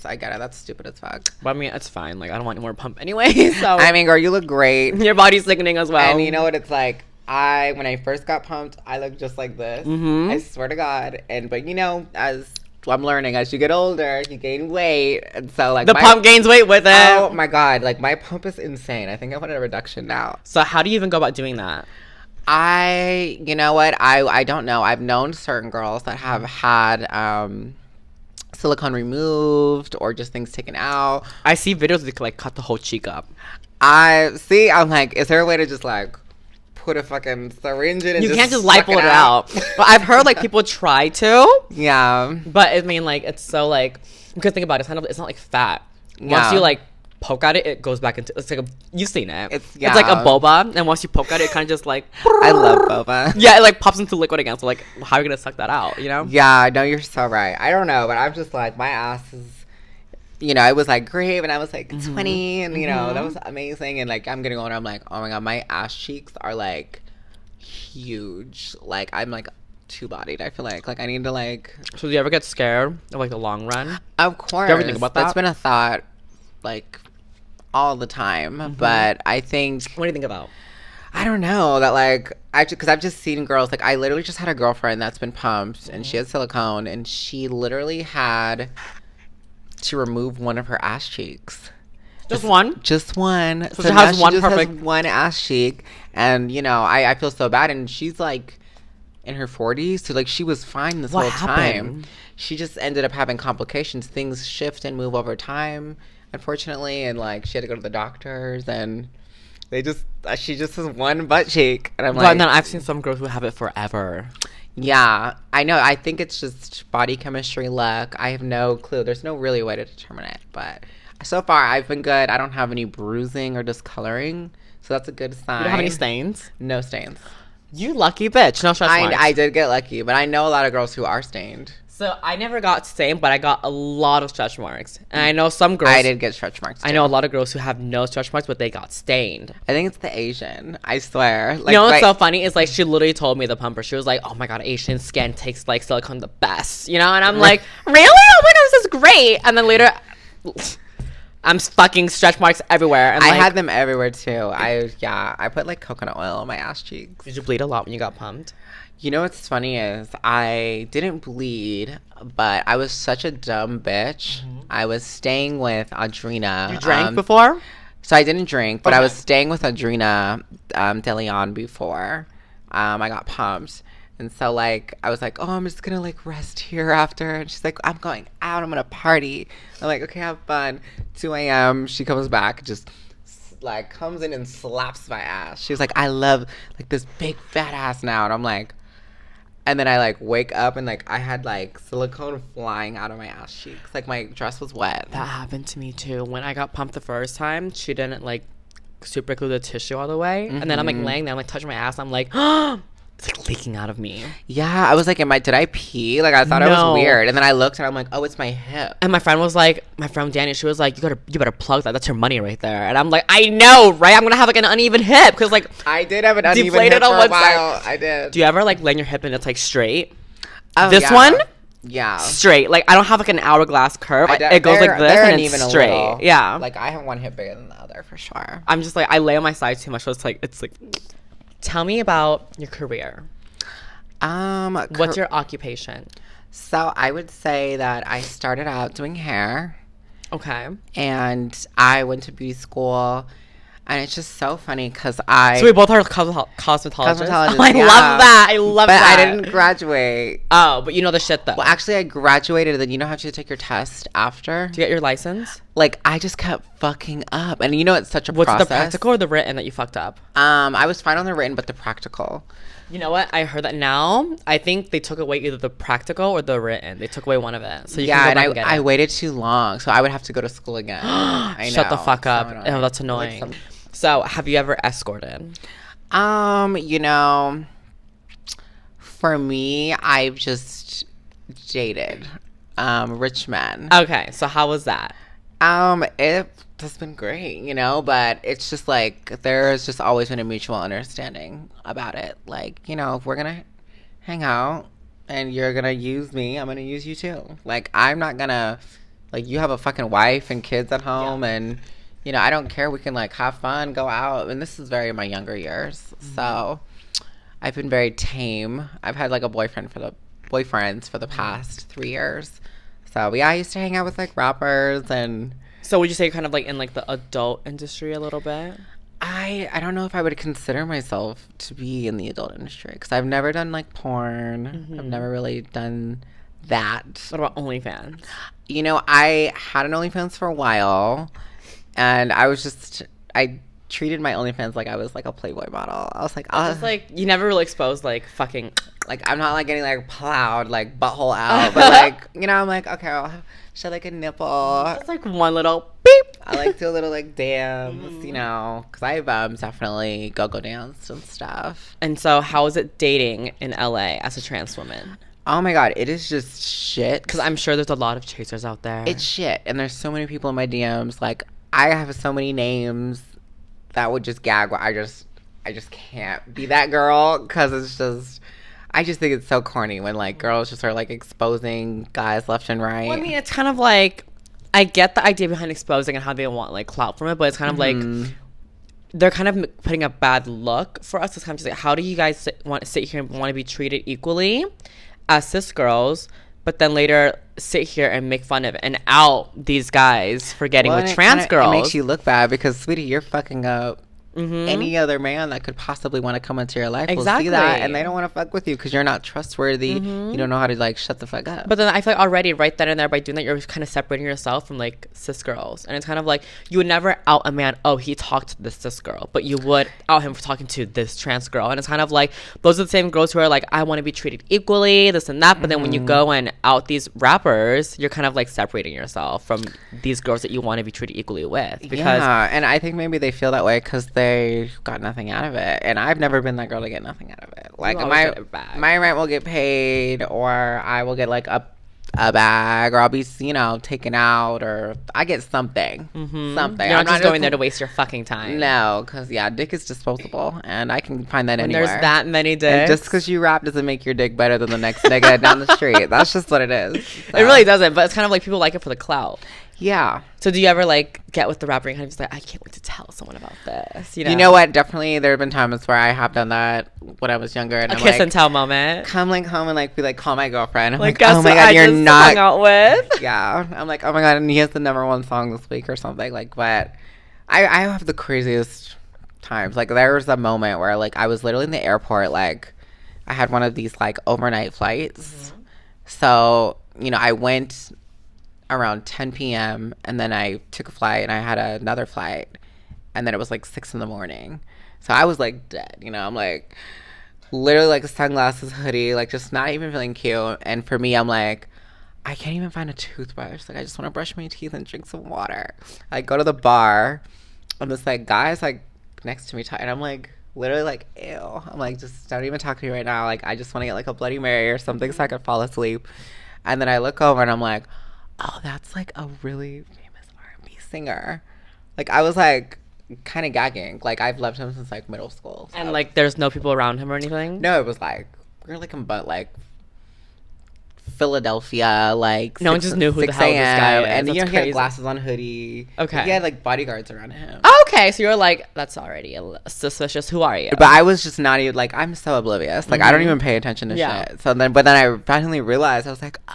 I get it. That's stupid as fuck. But, I mean, it's fine. Like, I don't want any more pump anyway. So I mean, girl, you look great. Your body's sickening as well. And you know what it's like? When I first got pumped, I looked just like this. I swear to God. But as I'm learning, as you get older, you gain weight, and so like the pump gains weight with it. Oh my God! Like my pump is insane. I think I want a reduction now. So how do you even go about doing that? You know what? I don't know. I've known certain girls that have had silicone removed or just things taken out. I see videos that like cut the whole cheek up. I'm like, is there a way to just like put a fucking syringe in and you can't just lipo it out. But I've heard like people try to. Yeah. But I mean like it's so like, because think about it, it's not like fat. Once you like poke at it, it goes back into, it's like you've seen it. It's like a boba, and once you poke at it, it kind of just like I love boba. Yeah, it like pops into liquid again. So like, how are you gonna suck that out? Yeah, no, you're so right. I don't know, but I'm just like, my ass is, it was like great when I was like 20, and that was amazing. And like I'm getting older, I'm like, oh my God, my ass cheeks are like huge. Like I'm like two-bodied. I feel like I need to like. So do you ever get scared of like the long run? Of course. Do you ever think about that? That's been a thought, like all the time. But I think. What do you think about? I don't know, that like because I've just seen girls, like I literally just had a girlfriend that's been pumped and she had silicone, and she literally had to remove one of her ass cheeks. Just one? Just one. So she has one perfect. Has one ass cheek, and I feel so bad. And she's like in her 40s, so like she was fine this whole time. She just ended up having complications. Things shift and move over time, unfortunately, and like she had to go to the doctors, and she just has one butt cheek, and I'm like. And then I've seen some girls who have it forever. Yeah, I know. I think it's just body chemistry, luck. I have no clue. There's no really way to determine it. But so far, I've been good. I don't have any bruising or discoloring, so that's a good sign. You don't have any stains? No stains. You lucky bitch. No stretch marks. I did get lucky, but I know a lot of girls who are stained. So I never got stained, but I got a lot of stretch marks. And I know some girls. I did get stretch marks too. I know a lot of girls who have no stretch marks, but they got stained. I think it's the Asian. I swear. Like, what's so funny is like she literally told me, the pumper, she was like, "Oh my God, Asian skin takes like silicone the best," And I'm like, "Really? Oh my God, this is great!" And then later, I'm fucking stretch marks everywhere. And I had them everywhere too. I put like coconut oil on my ass cheeks. Did you bleed a lot when you got pumped? You know what's funny is I didn't bleed, but I was such a dumb bitch. I was staying with Audrina. You drank before? So I didn't drink, but I was staying with Audrina De Leon before I got pumped. And so, like, I was like, oh, I'm just going to, like, rest here after. And she's like, I'm going out. I'm going to party. I'm like, okay, have fun. 2 a.m. She comes back, just, like, comes in and slaps my ass. She was like, I love, like, this big fat ass now. And I'm like, and then I, like, wake up and, like, I had, like, silicone flying out of my ass cheeks. Like, my dress was wet. That happened to me, too. When I got pumped the first time, she didn't, like, super glue the tissue all the way. And then I'm, like, laying there. I'm, like, touching my ass. I'm like, oh. It's like leaking out of me. Yeah, I was like, did I pee? Like, I thought it was weird. And then I looked and I'm like, oh, it's my hip. And my friend Danny, she was like, you better plug that. That's your money right there. And I'm like, I know, right? I'm gonna have like an uneven hip because like I did have an uneven hip for a while. I did. Do you ever like lay on your hip and it's like straight? Oh, this one? Yeah. Straight. Like I don't have like an hourglass curve. It goes like this and it's straight. Yeah. Like I have one hip bigger than the other for sure. I'm just like I lay on my side too much, so it's like tell me about your career. What's your occupation? So I would say that I started out doing hair. Okay. And I went to beauty school. And it's just so funny because So we both are cosmetologists? Oh, I love that. I love that. But I didn't graduate. Oh, but you know the shit though. Well, actually, I graduated. And then you know how to take your test after? To get your license? Like, I just kept fucking up. And you know, it's such a process. What's the practical or the written that you fucked up? I was fine on the written, but the practical. You know what? I heard that now. I think they took away either the practical or the written. They took away one of it. So you can go back and get it. I waited too long. So I would have to go to school again. I know. Shut the fuck up. Oh, that's annoying. So, have you ever escorted? You know, for me, I've just dated rich men. Okay, so how was that? It's been great, you know, but it's just like there's just always been a mutual understanding about it. Like, you know, if we're gonna hang out and you're gonna use me, I'm gonna use you too. Like, I'm not gonna like you have a fucking wife and kids at home and you know, I don't care. We can like have fun, go out. And this is very my younger years. So I've been very tame. I've had like boyfriends for the past 3 years. So I used to hang out with like rappers and. So would you say you're kind of like in like the adult industry a little bit? I don't know if I would consider myself to be in the adult industry because I've never done like porn. I've never really done that. What about OnlyFans? You know, I had an OnlyFans for a while. And I treated my OnlyFans like I was like a Playboy model. I was like, just like you never really exposed like fucking. Like I'm not like getting like plowed like butthole out, but like you know I'm like okay, I'll show like a nipple. Just like one little beep. I like do a little like dance, you know, because I've definitely go dance and stuff. And so, how is it dating in LA as a trans woman? Oh my god, it is just shit. Because I'm sure there's a lot of chasers out there. It's shit, and there's so many people in my DMs like. I have so many names that would just gag. I just can't be that girl because it's just. I just think it's so corny when like girls just are like exposing guys left and right. Well, I mean, it's kind of like I get the idea behind exposing and how they want like clout from it, but it's kind of like they're kind of putting a bad look for us. It's kind of just like, how do you guys want to sit here and want to be treated equally as cis girls? But then later sit here and make fun of and out these guys for getting with trans girls. It makes you look bad because, sweetie, you're fucking up. Any other man that could possibly want to come into your life will see that, and they don't want to fuck with you because you're not trustworthy. You don't know how to like shut the fuck up. But then I feel like already right then and there by doing that, you're kind of separating yourself from like cis girls, and it's kind of like you would never out a man. Oh, he talked to this cis girl, but you would out him for talking to this trans girl, and it's kind of like those are the same girls who are like, I want to be treated equally, this and that. But then when you go and out these rappers, you're kind of like separating yourself from these girls that you want to be treated equally with. Because and I think maybe they feel that way because they got nothing out of it, and I've never been that girl to get nothing out of it. Like my rent will get paid, or I will get like a bag, or I'll be taken out, or I get something. Something. You're not just going there to waste your fucking time. No, because dick is disposable, and I can find that anywhere. There's that many dicks. And just because you rap doesn't make your dick better than the next nigga down the street. That's just what it is. So. It really doesn't, but it's kind of like people like it for the clout. Yeah. So do you ever like get with the rapper and kind of just like, I can't wait to tell someone about this? You know what? Definitely, there have been times where I have done that when I was younger. And a I'm kiss like, and tell moment. Come like home and like be like, call my girlfriend. I'm like, guess oh my what god, I you're just not hung out with. Yeah. I'm like, oh my god, and he has the #1 song this week or something. Like, but I have the craziest times. Like, there was a moment where like I was literally in the airport. Like, I had one of these like overnight flights. So I went around 10 p.m. and then I took a flight and I had another flight, and then it was like 6 in the morning. So I was like dead. I'm like literally like sunglasses, hoodie, like just not even feeling cute. And for me, I'm like, I can't even find a toothbrush. Like, I just want to brush my teeth and drink some water. I go to the bar, and this like guy's like next to me, and I'm like literally like, ew. I'm like, just don't even talk to me right now. Like, I just want to get like a Bloody Mary or something so I could fall asleep. And then I look over and I'm like, oh, that's like a really famous R&B singer. Like, I was like kind of gagging. Like, I've loved him since like middle school. So. And like there's no people around him or anything? No, it was like we're like in like Philadelphia, like no one just knew who the hell this guy is. And he had glasses on, hoodie. Okay. He had like bodyguards around him. Okay, so you're like, that's already suspicious. Who are you? But I was just not even like, I'm so oblivious. Like, I don't even pay attention to shit. So then, but then I finally realized, I was like, oh,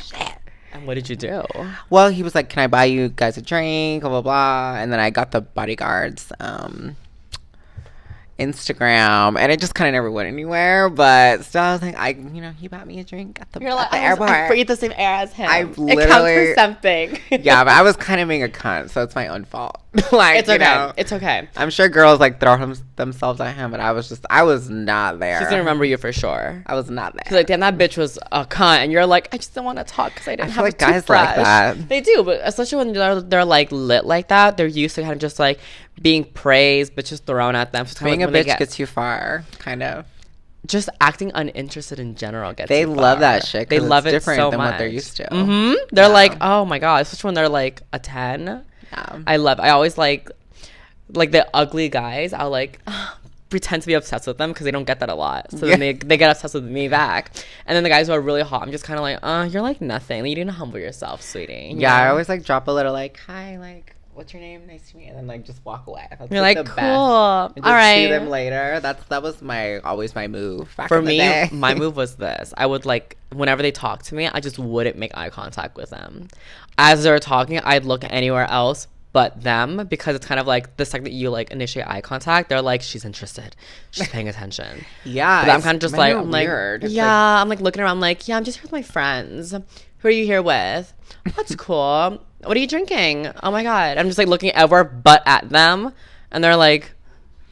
shit. And what did you do? Well, he was like, can I buy you guys a drink? Blah, blah, blah. And then I got the bodyguards Instagram, and it just kind of never went anywhere. But still, I was like, he bought me a drink at the airport. I breathe the same air as him. I literally, it counts for something. Yeah, but I was kind of being a cunt, so it's my own fault. Like, it's okay. It's okay. I'm sure girls like throw themselves at him, but I was not there. She's gonna remember you for sure. I was not there. She's like, damn, that bitch was a cunt, and you're like, I just don't want to talk because I didn't have like a toothbrush. Guys like that. They do, but especially when they're like lit like that, they're used to kind of just like being praised, bitches thrown at them. So being a bitch gets you far, kind of. Just acting uninterested in general gets they you far. Love that shit. They love it different so than much. What they're used to. Mm-hmm. They're like, oh my god, especially when they're like a 10. Yeah. I always like the ugly guys. I'll like pretend to be obsessed with them because they don't get that a lot. So then they get obsessed with me back. And then the guys who are really hot, I'm just kind of like, you're like nothing. You need to humble yourself, sweetie. Yeah, I always like drop a little like, hi, like, what's your name? Nice to meet you. And then like just walk away. That's you're like, the cool. best. All right. See them later. That was always my move. Back For in the me, day. my move was this. I would like whenever they talk to me, I just wouldn't make eye contact with them. As they're talking, I'd look anywhere else but them, because it's kind of like the second that you like initiate eye contact, they're like, she's interested, she's paying attention. Yeah, but I'm kind of just like, I'm weird. Like, yeah, like, I'm like looking around, like, yeah, I'm just here with my friends. Who are you here with? That's cool. What are you drinking? Oh my god, I'm just like looking everywhere but at them, and they're like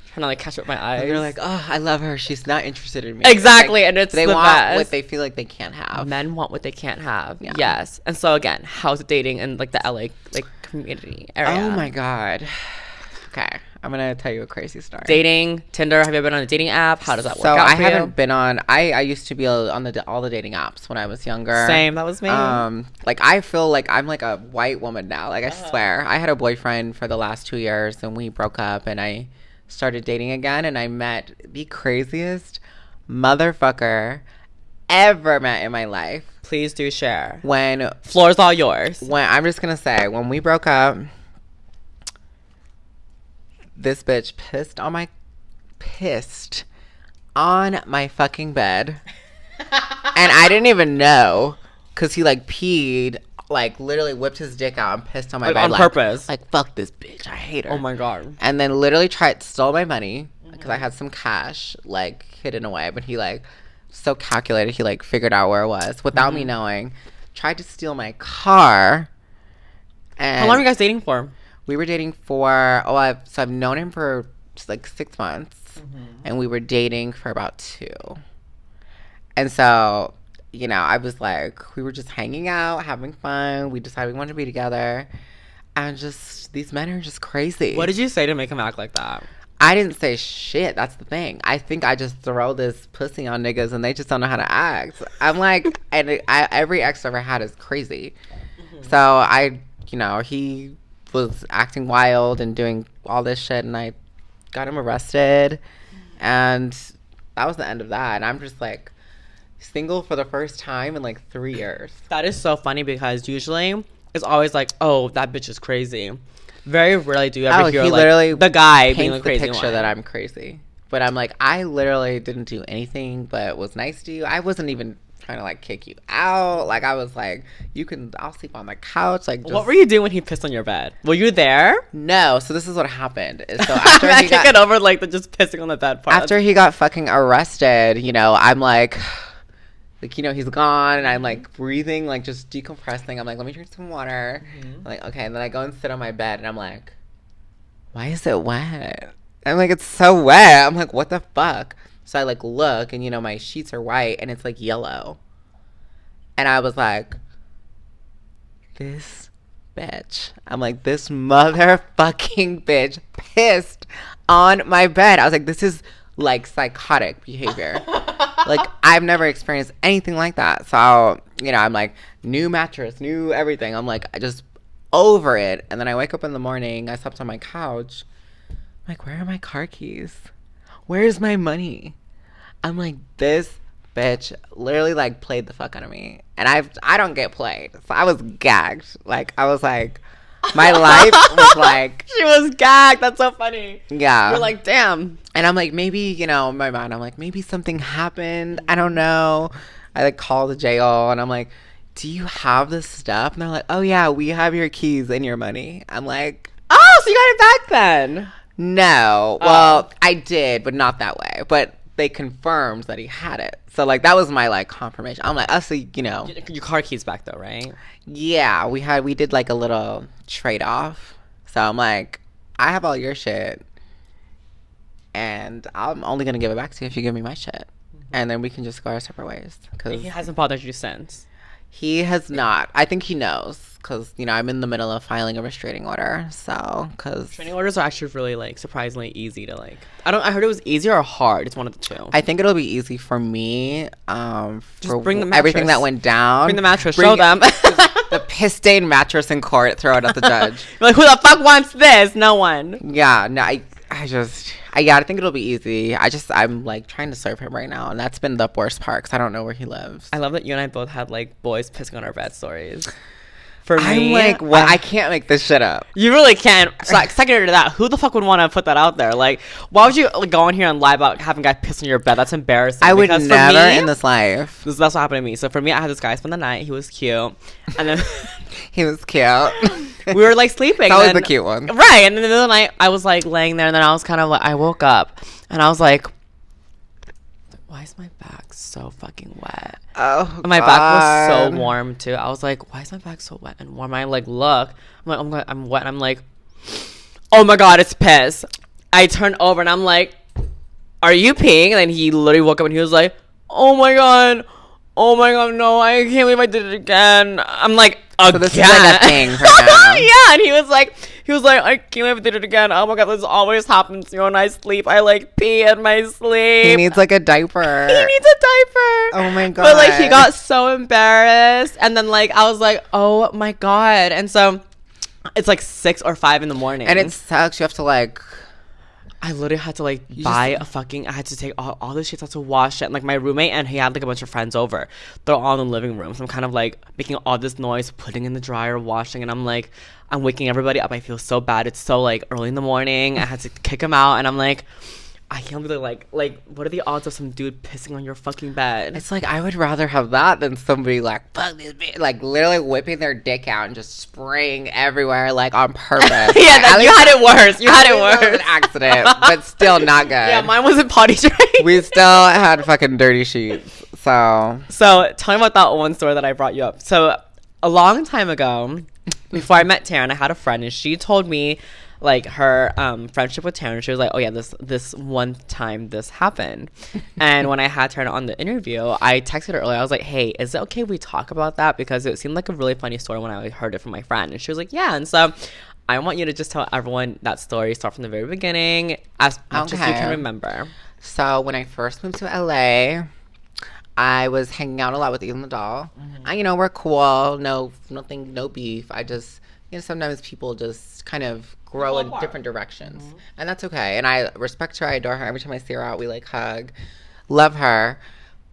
trying to like catch up my eyes. And they're like, oh, I love her. She's not interested in me. Exactly, like, and it's they the want best. what they feel like they can't have. Men want what they can't have. Yeah. Yes, and so again, how's it dating in like the LA like community area? Oh my god. Okay, I'm gonna tell you a crazy story. Dating, Tinder. Have you ever been on a dating app? How does that work out I for haven't you? been on. I used to be on all the dating apps when I was younger. Same. That was me. Like I feel like I'm like a white woman now. Like I swear, I had a boyfriend for the last 2 years, and we broke up, and I started dating again, and I met the craziest motherfucker ever met in my life. Please do share. When floor's all yours. When I'm just gonna say, when we broke up, this bitch pissed on my fucking bed. And I didn't even know, because he like peed, like literally whipped his dick out and pissed on my bed. On purpose. Like, fuck this bitch, I hate her. Oh my god. And then literally stole my money, because I had some cash like hidden away, but he like so calculated, he like figured out where it was without me knowing. Tried to steal my car. And how long were you guys dating for? We were dating for I've known him for just like 6 months, and we were dating for about 2. And so, I was like, we were just hanging out, having fun. We decided we wanted to be together, and just these men are just crazy. What did you say to make him act like that? I didn't say shit. That's the thing. I think I just throw this pussy on niggas, and they just don't know how to act. I'm like, and every ex I ever had is crazy. So he was acting wild and doing all this shit, and I got him arrested, and that was the end of that. And I'm just like single for the first time in like 3 years. That is so funny, because usually it's always like, oh, that bitch is crazy. Very rarely do you ever hear he like literally the guy being paints the crazy picture one. that I'm crazy. But I'm like, I literally didn't do anything but was nice to you. I wasn't even trying to like kick you out. Like I was like, I'll sleep on the couch. Like, what were you doing when he pissed on your bed? Were you there? No. So this is what happened. So after I can't get over like the just pissing on the bed part. After he got fucking arrested, you know, I'm like, you know, he's gone, and I'm like breathing, like just decompressing. I'm like, let me drink some water. I'm like, okay, and then I go and sit on my bed, and I'm like, why is it wet? I'm like, it's so wet. I'm like, what the fuck? So I like look, and you know, my sheets are white, and it's like yellow. And I was like, this bitch. I'm like, this motherfucking bitch pissed on my bed. I was like, this is like psychotic behavior. Like, I've never experienced anything like that. So, you know, I'm like, new mattress, new everything. I'm like, I just over it. And then I wake up in the morning, I slept on my couch. I'm like, where are my car keys? Where's my money? I'm like, this bitch literally like played the fuck out of me. And I don't get played. So I was gagged. Like, I was like, my life was like, she was gagged. That's so funny. Yeah. You're like, damn. And I'm like, maybe, you know, in my mind, I'm like, maybe something happened. I don't know. I like call the jail, and I'm like, do you have this stuff? And they're like, oh yeah, we have your keys and your money. I'm like, oh, so you got it back then? No. Well, I did, but not that way. But they confirmed that he had it. So, like, that was my, like, confirmation. I'm like, so, you know. Your car keys back, though, right? Yeah. We did, like, a little trade-off. So, I'm like, I have all your shit. And I'm only going to give it back to you if you give me my shit. And then we can just go our separate ways. Cause he hasn't bothered you since? He has not. I think he knows. Because, you know, I'm in the middle of filing a restraining order. So, because... Restraining orders are actually really, like, surprisingly easy to, like... I heard it was easy or hard. It's one of the two. I think it'll be easy for me. Just bring the mattress. Everything that went down. Bring the mattress. Show them. The piss-stained mattress in court. Throw it at the judge. You're like, who the fuck wants this? No one. Yeah. No, I think it'll be easy. I'm, like, trying to serve him right now. And that's been the worst part because I don't know where he lives. I love that you and I both had, like, boys pissing on our bed stories. For me, I'm like, what? I can't make this shit up. You really can't. So, like, secondary to that, who the fuck would want to put that out there? Like, why would you like, go on here and lie about having a guy piss on your bed? That's embarrassing. I would never in this life. That's what happened to me. So for me, I had this guy spend the night. He was cute, and then he was cute. We were like sleeping. That was the cute one, right? And then the other night, I was like laying there, and then I was kind of like, I woke up, and I was like, why is my back so fucking wet? Oh, and my back was so warm too. I was like, why is my back so wet and warm? I like look. I'm like, oh my God, I'm wet. And I'm like, oh my God, it's piss. I turned over and I'm like, are you peeing? And then he literally woke up and he was like, oh my God, no, I can't believe I did it again. I'm like, again. So this is like a thing for him. Yeah, and he was like, I can't believe I did it again. Oh my God, this always happens to me when I sleep. I like pee in my sleep. He needs like a diaper. He needs a diaper. Oh my God. But like he got so embarrassed, and then like I was like, oh my God, and so it's like 6 or 5 in the morning, and it sucks. You have to like. I literally had to like I had to take all the shit out to wash it. And like my roommate and he had like a bunch of friends over. They're all in the living room. So I'm kind of like making all this noise, putting in the dryer, washing. And I'm like, I'm waking everybody up. I feel so bad. It's so like early in the morning. I had to kick him out. And I'm like, I can't believe like what are the odds of some dude pissing on your fucking bed? It's like I would rather have that than somebody like fuck this bitch, like literally whipping their dick out and just spraying everywhere like on purpose. Yeah, like, you had it worse. You had it worse. It was an accident, but still not good. Yeah, mine wasn't potty trained. We still had fucking dirty sheets. So tell me about that one story that I brought you up. So a long time ago, before I met Taryn, I had a friend and she told me like her friendship with Taryn. She was like, oh yeah, this one time this happened. And when I had Taryn on the interview, I texted her earlier. I was like, hey, is it okay if we talk about that? Because it seemed like a really funny story when I heard it from my friend. And she was like, yeah. And so I want you to just tell everyone that story, start from the very beginning, as much as you can remember. So when I first moved to LA, I was hanging out a lot with Ethan the doll. And, you know, we're cool. No beef. I just, you know, sometimes people just kind of grow in different directions. And that's okay. And I respect her. I adore her. Every time I see her out, we like hug. Love her.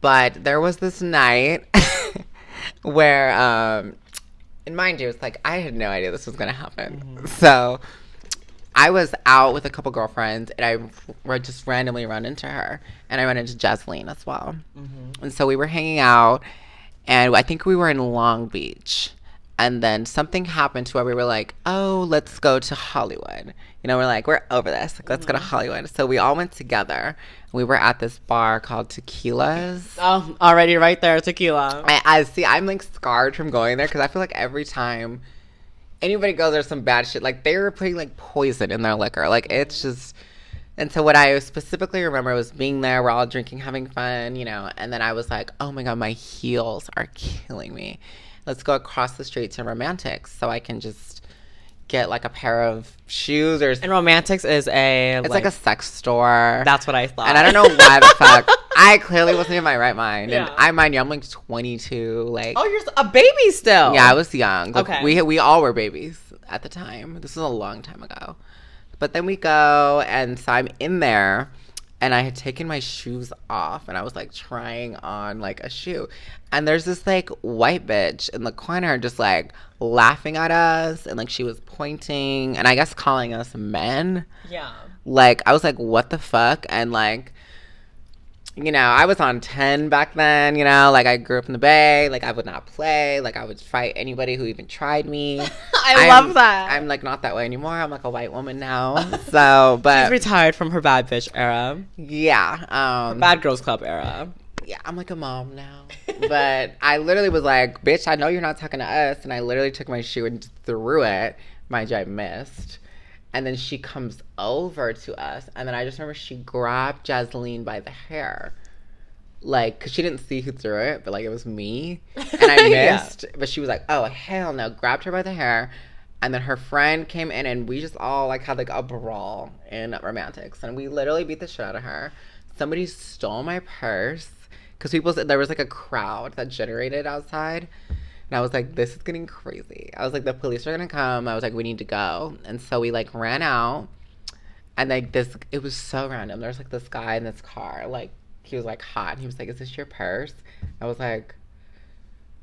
But there was this night where And mind you, it's like, I had no idea this was going to happen. So I was out with a couple girlfriends, and I just randomly run into her. And I run into Jasleen as well. And so we were hanging out, and I think we were in Long Beach. And then something happened to where we were like, oh, let's go to Hollywood. You know, we're like, we're over this. Like, let's go to Hollywood. So we all went together. We were at this bar called Tequila's. Oh, already right there, Tequila. I see. I'm like scarred from going there because I feel like every time anybody goes, there's some bad shit. Like, they were putting like poison in their liquor. Like, it's just. And so what I specifically remember was being there. We're all drinking, having fun, you know. And then I was like, oh my God, my heels are killing me. Let's go across the street to Romantics so I can just get like a pair of shoes or. And Romantics is it's like a sex store. That's what I thought. And I don't know why the fuck. I clearly wasn't in my right mind. Yeah. And I mind you, I'm like 22. Like, oh, you're a baby still. Yeah, I was young. Like, okay. We all were babies at the time. This was a long time ago. But then we go, and so I'm in there, and I had taken my shoes off, and I was like trying on like a shoe. And there's this like white bitch in the corner just like laughing at us, and like she was pointing and I guess calling us men. Yeah. Like, I was like, what the fuck? And like, you know, I was on 10 back then, you know, like I grew up in the Bay, like I would not play, like I would fight anybody who even tried me. I love that. I'm like not that way anymore. I'm like a white woman now. So, but she's retired from her bad bitch era. Yeah. Her bad girls club era. Yeah, I'm like a mom now. But I literally was like, bitch, I know you're not talking to us. And I literally took my shoe and just threw it. Mind you, I missed. And then she comes over to us. And then I just remember she grabbed Jasleen by the hair. Like, because she didn't see who threw it, but like it was me. And I missed. Yeah. But she was like, oh, hell no. Grabbed her by the hair. And then her friend came in and we just all like had like a brawl in Romantics. And we literally beat the shit out of her. Somebody stole my purse. Because there was like a crowd that generated outside. And I was like, this is getting crazy. I was like, the police are going to come. I was like, we need to go. And so we like ran out. And like it was so random. There was like this guy in this car. Like, he was like hot. And he was like, is this your purse? I was like,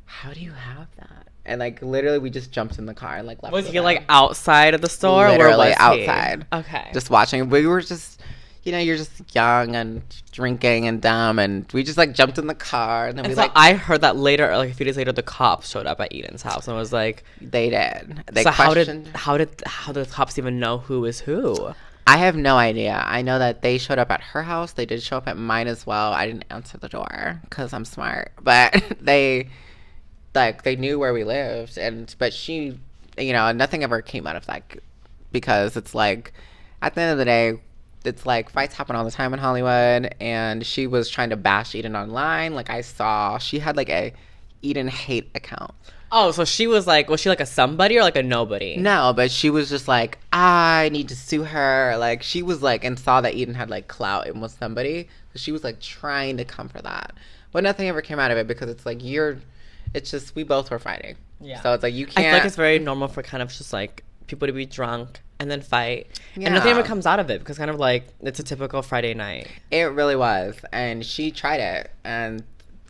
how do you have that? And like literally we just jumped in the car and like left. Was he like outside of the store? Literally or was outside. He? Okay. Just watching. We were just, you know, you're just young and drinking and dumb, and we just like jumped in the car, and then we so like. I heard that later, like a few days later, the cops showed up at Eden's house and was like, they did. They so questioned. how did the cops even know who is who? I have no idea. I know that they showed up at her house. They did show up at mine as well. I didn't answer the door because I'm smart, but they knew where we lived, but she, you know, nothing ever came out of that because it's like, at the end of the day. It's like fights happen all the time in Hollywood, and she was trying to bash Eden online. Like, I saw she had like a Eden hate account. Oh, so she was like a somebody or like a nobody? No, but she was just like, I need to sue her. Like, she was like, and saw that Eden had like clout and was somebody. So she was like trying to come for that, but nothing ever came out of it because it's like it's just we both were fighting. Yeah. So it's like you can't. I feel like it's very normal for kind of just like people to be drunk and then fight. Yeah. And nothing ever comes out of it because kind of like it's a typical Friday night. It really was. And she tried it. And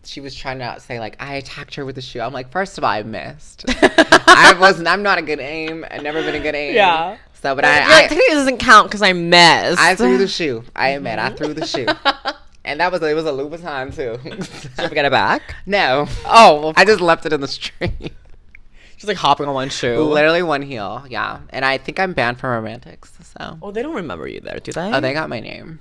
she was trying to say like, I attacked her with a shoe. I'm like, first of all, I missed. I'm not a good aim. I've never been a good aim. Yeah. So, but I technically it doesn't count because I missed. I threw the shoe. I admit, I threw the shoe. And it was a Louboutin too. Did you ever get it back? No. Oh. Well, I just left it in the street. She's like hopping on one shoe. Literally one heel, yeah. And I think I'm banned from Romantics, so. Oh, they don't remember you there, do they? Oh, they got my name.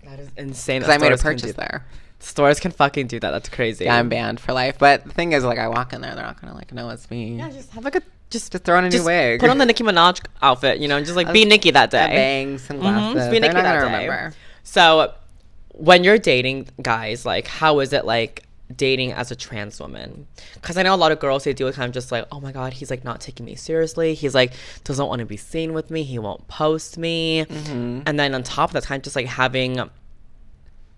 That is insane. Because I made a purchase there. Stores can fucking do that. That's crazy. Yeah, I'm banned for life. But the thing is, like, I walk in there, they're not gonna like know it's me. Yeah, just have like a just throw on a new wig. Put on the Nicki Minaj outfit, you know, and just like be Nicki that day. Bangs, some glasses. Just be Nicki that day. Remember. So, when you're dating guys, like, how is it like? Dating as a trans woman, because I know a lot of girls, they deal with kind of just like, oh my god, he's like not taking me seriously, he's like doesn't want to be seen with me, he won't post me. And then on top of that, kind of just like having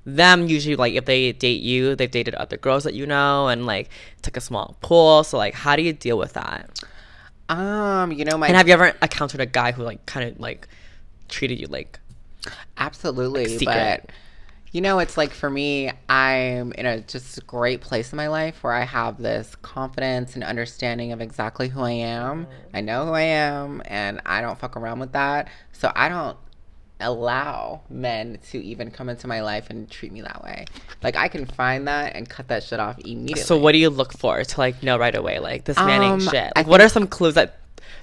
them usually like if they date you, they've dated other girls that you know, and like it's like a small pool. So like how do you deal with that? You know, and have you ever encountered a guy who like kind of like treated you like absolutely like, but You know, it's like for me, I'm in a just great place in my life where I have this confidence and understanding of exactly who I am. I know who I am, and I don't fuck around with that. So I don't allow men to even come into my life and treat me that way. Like, I can find that and cut that shit off immediately. So what do you look for to like know right away? Like, this man ain't shit. Like, what are some clues that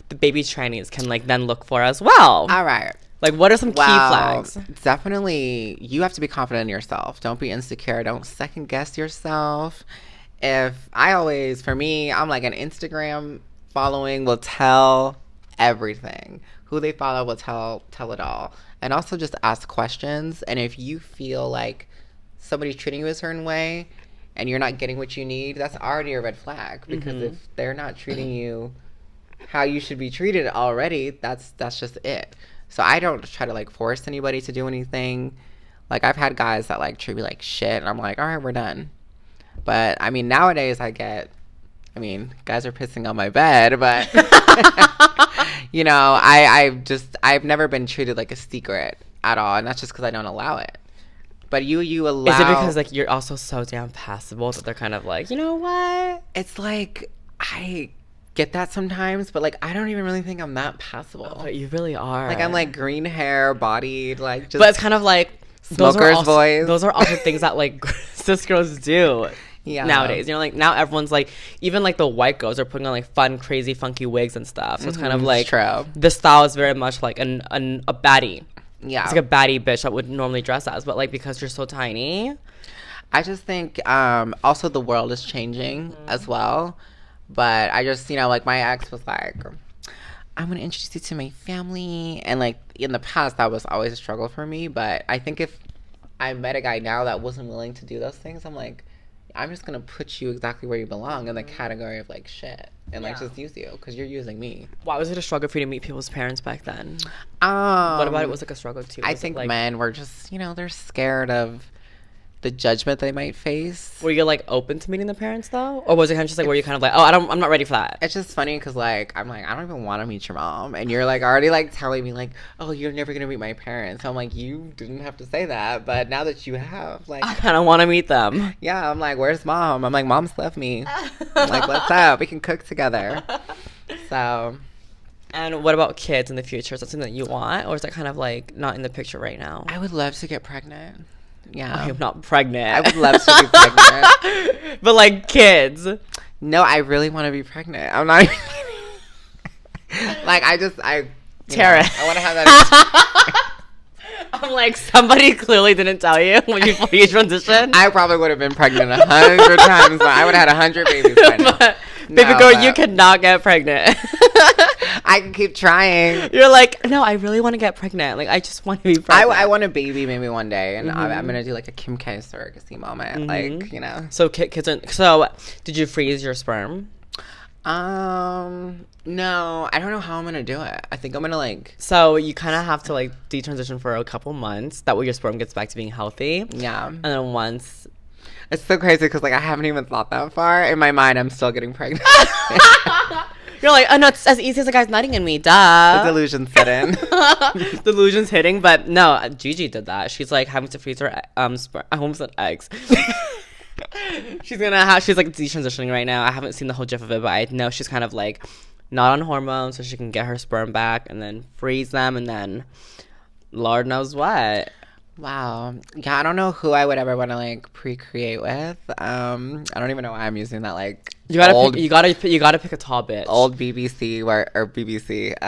the baby trannies can like then look for as well? All right. Like, what are some key flags? Definitely, you have to be confident in yourself. Don't be insecure. Don't second guess yourself. For me, I'm like an Instagram following will tell everything. Who they follow will tell it all. And also just ask questions. And if you feel like somebody's treating you a certain way and you're not getting what you need, that's already a red flag. Because if they're not treating you how you should be treated already, that's just it. So I don't try to like force anybody to do anything. Like, I've had guys that like treat me like shit, and I'm like, all right, we're done. But I mean, nowadays guys are pissing on my bed, but you know, I've never been treated like a secret at all, and that's just because I don't allow it. But you allow. Is it because like you're also so damn passable that they're kind of like, you know what? It's like I get that sometimes, but like I don't even really think I'm that passable. Oh, but you really are. Like, I'm like green hair, bodied, like just. But it's kind of like smoker's voice. Those are also things that like cis girls do. Yeah. Nowadays, you know, like now everyone's like, even like the white girls are putting on like fun, crazy, funky wigs and stuff. So it's kind of like true. The style is very much like a baddie. Yeah, it's like a baddie bitch that would normally dress as, but like because you're so tiny. I just think also the world is changing as well. But I just, you know, like my ex was like, I'm going to introduce you to my family. And like in the past, that was always a struggle for me. But I think if I met a guy now that wasn't willing to do those things, I'm like, I'm just going to put you exactly where you belong in the category of like shit. And like just use you because you're using me. Why was it a struggle for you to meet people's parents back then? What about it was like a struggle too? I think men were just, you know, they're scared of the judgment they might face. Were you like open to meeting the parents though, or was it kind of just like were you kind of like, oh, I'm not ready for that? It's just funny because like I'm like, I don't even want to meet your mom, and you're like already like telling me like, oh, you're never gonna meet my parents. So I'm like, you didn't have to say that, but now that you have, like, I kind of want to meet them. Yeah, I'm like, where's mom? I'm like, mom's left me. I'm like, what's up? We can cook together. So. And what about kids in the future? Is that something that you want, or is that kind of like not in the picture right now? I would love to get pregnant. Yeah. I'm not pregnant. I would love to be pregnant. But like kids. No, I really want to be pregnant. I'm not even like, Taryn. I want to have that. I'm like, somebody clearly didn't tell you before you transitioned. I probably would have been pregnant 100 times, but I would have had 100 babies by now. Baby girl, you cannot get pregnant. I can keep trying. You're like, no, I really want to get pregnant. Like, I just want to be pregnant. I want a baby maybe one day, and I'm gonna do like a Kim K surrogacy moment, like, you know. So kids. So, did you freeze your sperm? No, I don't know how I'm gonna do it. I think I'm gonna like. So you kind of have to like detransition for a couple months. That way your sperm gets back to being healthy. Yeah. And then once. It's so crazy because like I haven't even thought that far. In my mind, I'm still getting pregnant. You're like, oh no, it's as easy as a guy's nutting in me, duh. The delusion set in. Delusion's hitting, but no, Gigi did that. She's like having to freeze her sperm. I almost said eggs. She's like detransitioning right now. I haven't seen the whole gif of it, but I know she's kind of like not on hormones, so she can get her sperm back and then freeze them, and then Lord knows what. Wow. Yeah, I don't know who I would ever want to like procreate with. I don't even know why I'm using that like you gotta pick a tall bitch. Old BBC or BBC.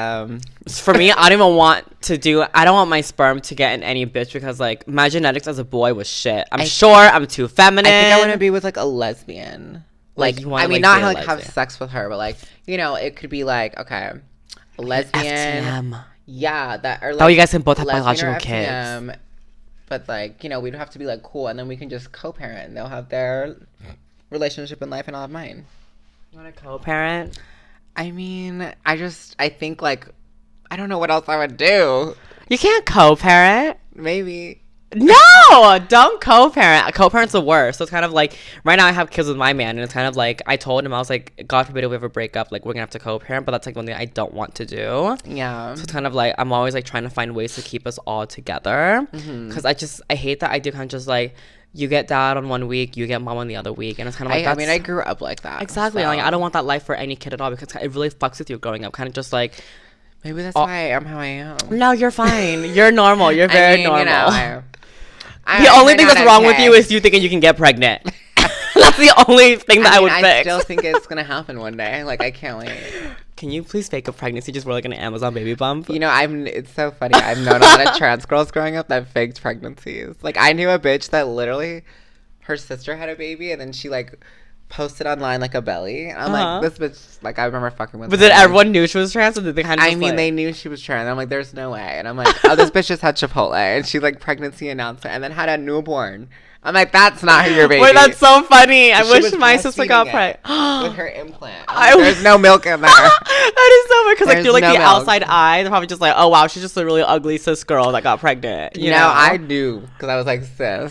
For me, I don't even want to do. I don't want my sperm to get in any bitch because like my genetics as a boy was shit. I'm too feminine. I think I want to be with like a lesbian. Like you wanna, I mean, like, not like have sex with her, but like, you know, it could be like, okay, a lesbian. FTM. Yeah, that or like. Oh, you guys can both have biological kids. But like, you know, we'd have to be like cool, and then we can just co-parent. And they'll have their relationship in life, and I'll have mine. You want to co-parent? I mean, I think like, I don't know what else I would do. You can't co-parent. Maybe. No, don't co-parent. Co-parent's the worst. So it's kind of like, right now I have kids with my man, and it's kind of like, I told him, I was like, God forbid if we ever break up, like, we're gonna have to co-parent, but that's like one thing I don't want to do. Yeah. So it's kind of like, I'm always like trying to find ways to keep us all together. Because I hate that I do kind of just like, you get dad on one week, you get mom on the other week, and it's kind of like, I mean, I grew up like that. Exactly. So. Like, I don't want that life for any kid at all, because it really fucks with you growing up. Kind of just like, maybe that's why I am how I am. No, you're fine. You're normal. You're very normal. You know, the only thing that's wrong with you is you thinking you can get pregnant. That's the only thing that I would fix. I still think it's gonna happen one day. Like, I can't wait. Can you please fake a pregnancy just for like an Amazon baby bump? You know, it's so funny. I've known a lot of trans girls growing up that faked pregnancies. Like, I knew a bitch that literally, her sister had a baby, and then she like posted online like a belly. And I'm like, this bitch, like, I remember fucking with her. But did everyone knew she was trans, or did they kind of they knew she was trans. I'm like, there's no way. And I'm like, oh, this bitch just had Chipotle, and she like pregnancy announcement, and then had a newborn. I'm like, that's not your baby. Wait, that's so funny. I wish my sister got pregnant with her implant. Like, there's no milk in there. That is so funny, because like through like no the milk. outside eye, they're probably just like, oh wow, she's just a really ugly cis girl that got pregnant. You know? I knew, because I was like, sis.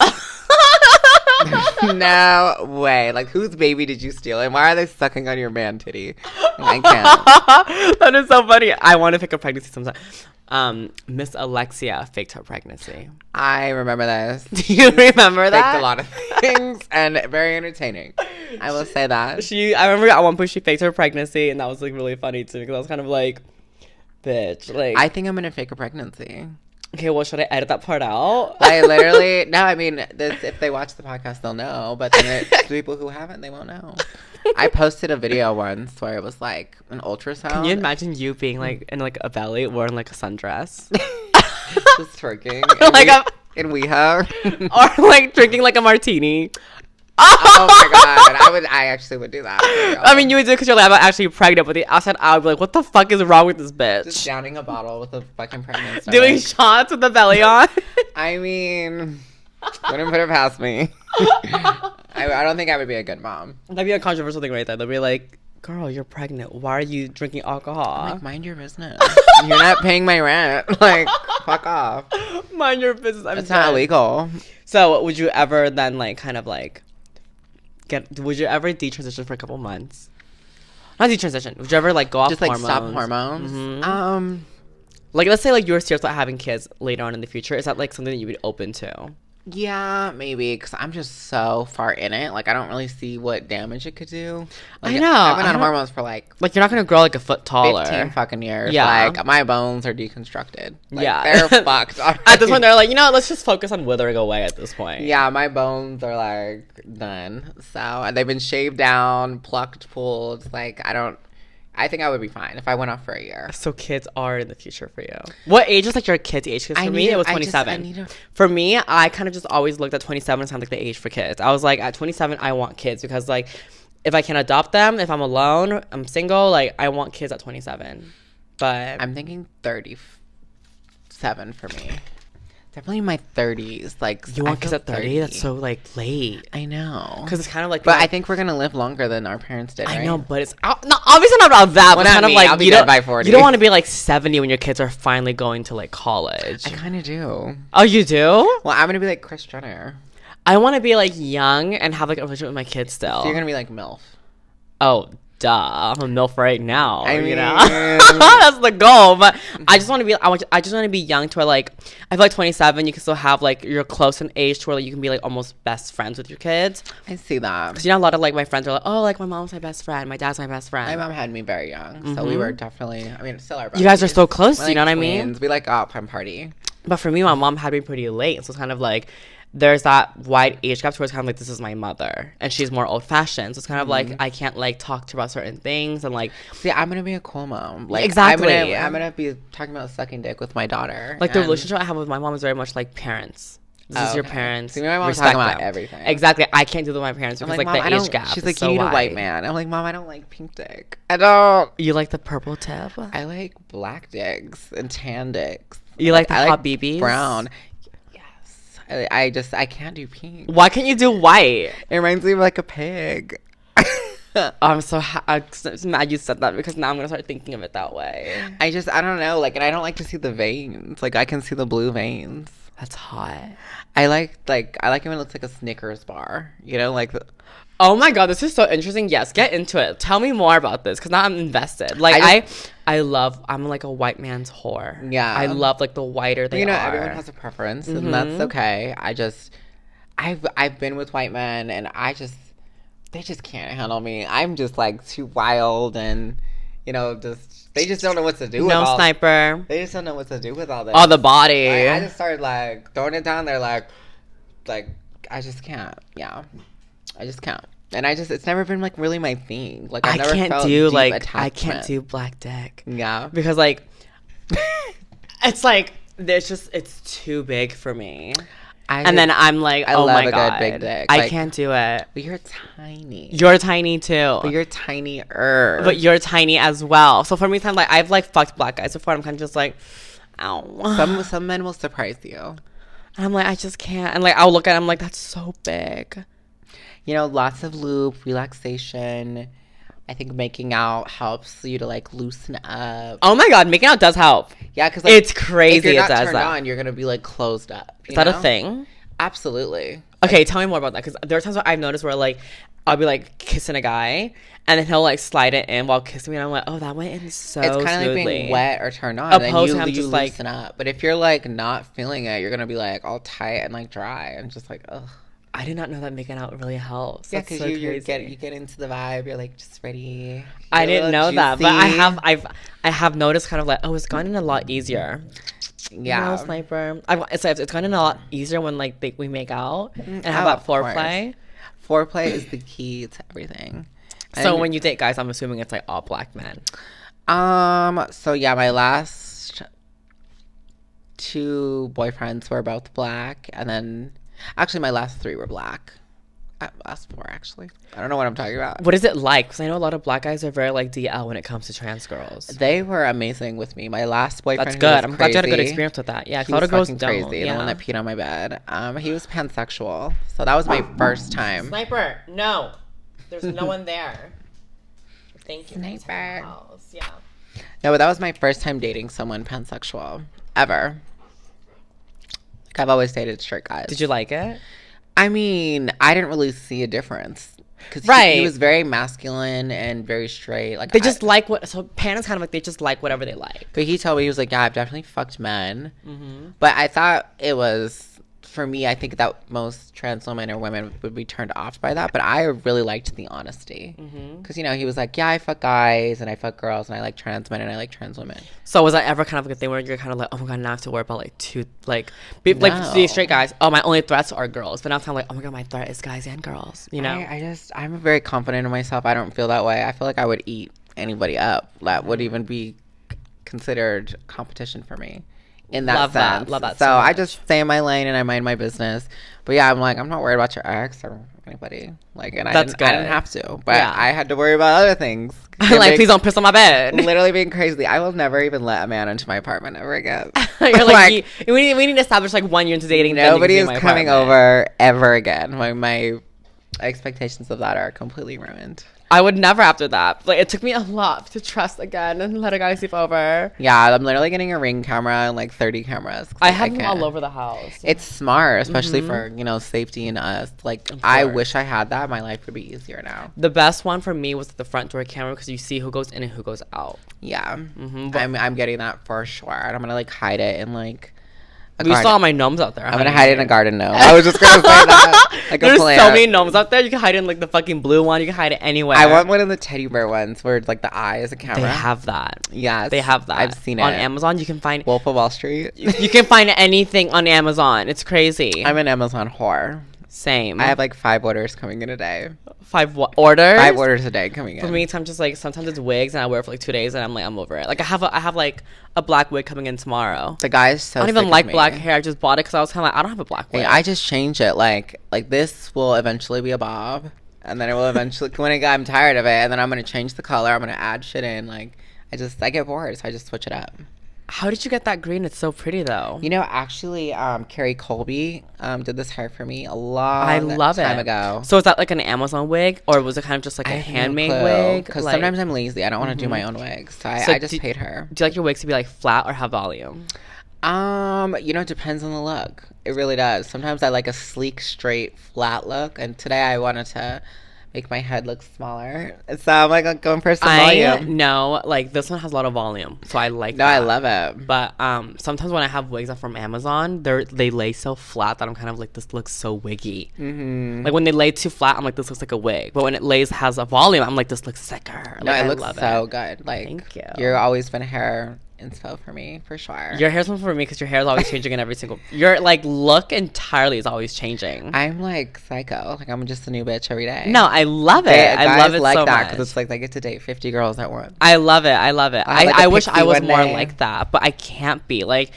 No way. Like, whose baby did you steal? And why are they sucking on your man titty? I can't. That is so funny. I want to pick a pregnancy sometime. Miss Alexia faked her pregnancy. I remember this. Do you remember that? Faked a lot of things, and very entertaining. I will say that. I remember at one point she faked her pregnancy, and that was like really funny too, because I was kind of like, bitch. Like, I think I'm gonna fake a pregnancy. Okay, well, should I edit that part out? I literally, no, I mean, if they watch the podcast, they'll know. But then people who haven't, they won't know. I posted a video once where it was like an ultrasound. Can you imagine you being like in like a belly wearing like a sundress? Just twerking. Like in WeHo. Or like drinking like a martini. Oh my god, I actually would do that. I mean, you would do it because you're like, I'm actually pregnant, but the outside I would be like, what the fuck is wrong with this bitch? Just downing a bottle with a fucking pregnant stomach. Doing shots with the belly on. I mean, wouldn't put it past me. I don't think I would be a good mom. That'd be a controversial thing right there. They'd be like, girl, you're pregnant. Why are you drinking alcohol? I'm like, mind your business. You're not paying my rent. Like, fuck off. Mind your business. It's not illegal. So would you ever then like kind of like would you ever detransition for a couple months? Not detransition. Would you ever like go off just hormones? Like stop hormones? Mm-hmm. Like, let's say like you were serious about having kids later on in the future. Is that like something that you would be open to? Yeah, maybe, because I'm just so far in it. Like, I don't really see what damage it could do. Like, I know. I've been on hormones for like you're not gonna grow like a foot taller. 15 fucking years. Yeah. Like, my bones are deconstructed. Like, yeah. they're fucked already. At this point, they're like, let's just focus on withering away at this point. Yeah, my bones are like done. So they've been shaved down, plucked, pulled. Like, I think I would be fine if I went off for a year. So kids are in the future for you. What age is like your kid's age? Because for me, it was 27. For me, I kind of just always looked at 27 as kind of like the age for kids. I was like, at 27, I want kids because like, if I can adopt them, if I'm alone, I'm single, like I want kids at 27. But I'm thinking 37 for me. Definitely in my 30s. Like, you want kids at 30? That's so like late. I know. Because it's kind of like. But I think we're gonna live longer than our parents did. Right? I know, but it's obviously not about that. Well, but kind of like I'll be dead by 40. You don't want to be like 70 when your kids are finally going to like college. I kind of do. Oh, you do? Well, I'm gonna be like Kris Jenner. I want to be like young and have like a relationship with my kids still. So you're gonna be like MILF. Oh, duh. I'm a MILF right now. I mean, you know? That's the goal. But I just want to be. I just want to be young to where like I feel like 27. You can still have like you're close in age to where like, you can be like almost best friends with your kids. I see that. Because a lot of like my friends are like, oh, like my mom's my best friend, my dad's my best friend. My mom had me very young, so we were definitely. I mean, still our. You guys are so close. We're you know like what twins. I mean? We like prime party. But for me, my mom had me pretty late, so it's kind of like there's that wide age gap towards kind of like this is my mother and she's more old fashioned, so it's kind of like I can't like talk to her about certain things and like see I'm gonna be a cool mom, like exactly. I'm gonna be talking about sucking dick with my daughter. Like the relationship I have with my mom is very much like parents. This is your parents. See, my mom's talking about everything. Exactly. I can't deal with my parents because like the age gap. She's like, so you need wide. a white man. I'm like, Mom, I don't like pink dick. I don't. You like the purple tip? I like black dicks and tan dicks. You like the hot BBs? Brown. I can't do pink. Why can't you do white? It reminds me of like a pig. I'm so mad you said that because now I'm gonna start thinking of it that way. I don't know, like, and I don't like to see the veins. Like, I can see the blue veins. That's hot. I like it when it looks like a Snickers bar. You know, like. Oh my god, this is so interesting. Yes, get into it. Tell me more about this because now I'm invested. Like I'm like a white man's whore. Yeah, I love like the whiter they are. Everyone has a preference, and that's okay. I've been with white men, and they just can't handle me. I'm just like too wild, and they just don't know what to do. No sniper. They just don't know what to do with all this. All the body. I just started like throwing it down there, like I just can't. Yeah. I just can't. And it's never been like really my thing. Like I can't do black dick. Yeah. Because like it's like it's too big for me. And then I'm like, oh my god, good big dick. I can't do it. But you're tiny. You're tiny too. But you're tinier. But you're tiny as well. So for me, I'm like I've like fucked black guys before. I'm kind of just like, ow. Some men will surprise you. And I'm like, I just can't. And like I'll look at him like that's so big. Lots of lube, relaxation. I think making out helps you to like loosen up. Oh my god, making out does help. Yeah, because it's crazy. If you're not it does turned that. on, you're gonna be like closed up. Is that a thing? Absolutely. Okay, tell me more about that because there are times where I've noticed where like I'll be like kissing a guy and then he'll like slide it in while kissing me and I'm like, oh, that went in so smoothly. It's kind of like being wet or turned on. Opposed and to him you just loosen up. But if you're like not feeling it, you're gonna be like all tight and like dry and just like ugh. I did not know that making out really helps. Yeah, because you get into the vibe. You're like just ready. I didn't know that, but I have noticed kind of like it's gone in a lot easier. Yeah, sniper. It's gone in a lot easier when like we make out and have that foreplay. Foreplay is the key to everything. So when you date guys, I'm assuming it's like all black men. So yeah, my last 2 boyfriends were both black, and then. Actually, my last 3 were black. Last 4, actually. I don't know what I'm talking about. What is it like? Because I know a lot of black guys are very like DL when it comes to trans girls. They were amazing with me. My last boyfriend. That's good. I'm glad you had a good experience with that. Yeah, a lot of girls don't. Crazy. Yeah. The one that peed on my bed. He was pansexual, so that was my first time. Sniper, no, there's no one there. Thank you, Sniper. Yeah. No, but that was my first time dating someone pansexual ever. I've always dated straight guys. Did you like it? I mean, I didn't really see a difference. Because he was very masculine and very straight. Like they like what... So pan is kind of like they just like whatever they like. But he told me, he was like, yeah, I've definitely fucked men. Mm-hmm. But I thought it was... For me, I think that most trans women or women would be turned off by that. But I really liked the honesty. Because, he was like, yeah, I fuck guys and I fuck girls and I like trans men and I like trans women. So was that ever kind of like a thing where you're kind of like, oh my God, now I have to worry about like these straight guys. Oh, my only threats are girls. But now I'm kind of like, oh my God, my threat is guys and girls. I'm very confident in myself. I don't feel that way. I feel like I would eat anybody up. That would even be considered competition for me. In that sense. Love that so I just stay in my lane and I mind my business. But yeah, I'm like, I'm not worried about your ex or anybody. Like, and I didn't have to. But I had to worry about other things. Like, please don't piss on my bed. Literally being crazy. I will never even let a man into my apartment ever again. You're like we need to establish like 1 year into dating. Nobody is coming over ever again. My expectations of that are completely ruined. I would never after that. Like, it took me a lot to trust again and let a guy sleep over. Yeah, I'm literally getting a Ring camera and like 30 cameras. I have them all over the house. It's smart, especially for, safety and us. Like, I wish I had that. My life would be easier now. The best one for me was the front door camera because you see who goes in and who goes out. Yeah. I'm getting that for sure. And I'm going to like hide it in like... We saw my gnomes out there. I'm gonna hide it in a garden gnome. I was just gonna say that. Like There's so many gnomes out there. You can hide it in like the fucking blue one. You can hide it anywhere. I want one of the teddy bear ones where like the eye is a camera. They have that. Yes, they have that. I've seen it on Amazon. You can find Wolf of Wall Street. You can find anything on Amazon. It's crazy. I'm an Amazon whore. Same. I have like 5 orders coming in a day. 5 orders? 5 orders a day coming in. For me, I'm just like sometimes it's wigs and I wear it for like 2 days and I'm over it. Like I have like a black wig coming in tomorrow. The guy's so I don't even like black hair. I just bought it because I was kind of like I don't have a black wig. I just change it. Like this will eventually be a bob, and then it will eventually I'm tired of it, and then I'm gonna change the color. I'm gonna add shit in. Like I get bored, so I just switch it up. How did you get that green? It's so pretty though. Actually, Carrie Colby did this hair for me a long time ago. So is that like an Amazon wig, or was it kind of just like a handmade wig? Because sometimes I'm lazy. I don't want to do my own wigs, so I just paid her. Do you like your wigs to be like flat or have volume? It depends on the look. It really does. Sometimes I like a sleek, straight, flat look, and today I wanted to make my head look smaller. So I'm like going for some volume. No, like this one has a lot of volume, so I like that. I love it. But sometimes when I have wigs up from Amazon, they lay so flat that I'm kind of like, this looks so wiggy. Mm-hmm. Like when they lay too flat, I'm like, this looks like a wig. But when it has a volume, I'm like, this looks sicker. No, like, it looks so good. Like, thank you. You're always been hair inspo for me, for sure. Your hair's one for me because your hair is always changing in every single. Your like look entirely is always changing. I'm like psycho. Like I'm just a new bitch every day. No, I love it. I love it like so that because it's like I get to date 50 girls at once. I love it. I wish I was more like that, but I can't be. Like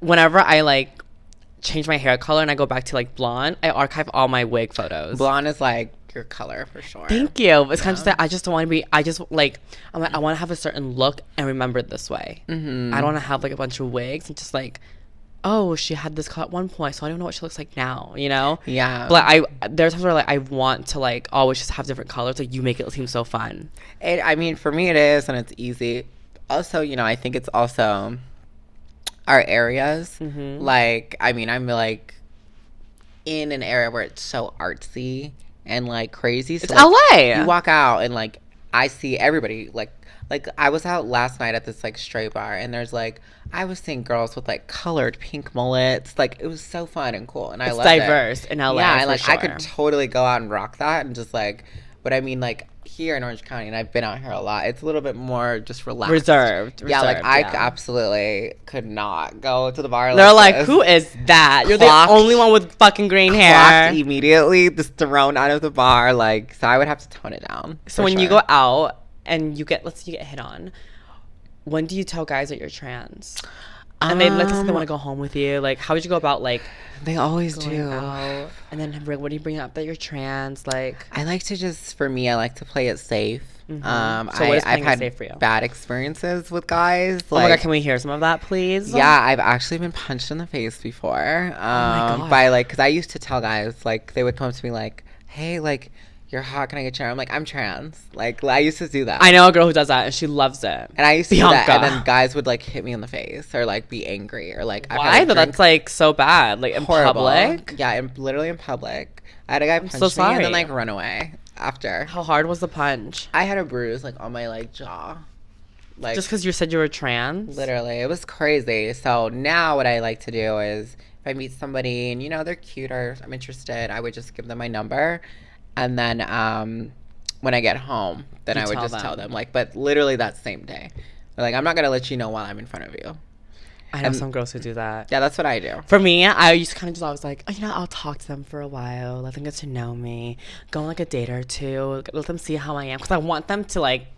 whenever I like change my hair color and I go back to like blonde, I archive all my wig photos. Blonde is like your color for sure. Thank you. It's kind of just that I just don't want to be. I just like I'm like I want to have a certain look and remember it this way. Mm-hmm. I don't want to have like a bunch of wigs and just like, oh, she had this color at one point, so I don't know what she looks like now. Yeah. But there are times where like I want to like always just have different colors. Like you make it seem so fun. I mean, for me it is, and it's easy. Also, I think it's also our areas. Mm-hmm. Like, I mean, I'm like in an area where it's so artsy and like crazy. So, it's like, LA. You walk out and like I see everybody like I was out last night at this like straight bar and there's like I was seeing girls with like colored pink mullets. Like it was so fun and cool and I love it. It's diverse in LA. Yeah, and like sure. I could totally go out and rock that and just like. But I mean like here in Orange County, and I've been out here a lot, it's a little bit more just relaxed. Reserved. Yeah, like I absolutely could not go to the bar. They're like, who is that? You're the only one with fucking green hair. Immediately just thrown out of the bar. Like, so I would have to tone it down. So when you go out and you get hit on, when do you tell guys that you're trans? And they want to go home with you. Like, how would you go about like? They always do. Out, and then what do you bring up that you're trans? Like, I like to for me, I like to play it safe. Mm-hmm. So what is I've had safe for you? Bad experiences with guys. Oh my god, can we hear some of that, please? Yeah, I've actually been punched in the face before. Oh my god. By like, because I used to tell guys like they would come up to me like, hey, like. You're hot, can I get your arm? I'm like, I'm trans. Like, I used to do that. I know a girl who does that, and she loves it. And I used to do that, and then guys would, like, hit me in the face or, like, be angry or, like... Why? That's, like, so bad. Like, in public? Yeah, literally in public. I had a guy punch me and then, like, run away after. How hard was the punch? I had a bruise, like, on my, like, jaw. Like, just because you said you were trans? Literally. It was crazy. So now what I like to do is if I meet somebody and, they're cute or I'm interested, I would just give them my number. And then when I get home, then I would just tell them. Like, but literally that same day. They're like, I'm not going to let you know while I'm in front of you. I know some girls who do that. Yeah, that's what I do. For me, I used to kind of just always like, I'll talk to them for a while. Let them get to know me. Go on like a date or two. Let them see how I am. Because I want them to like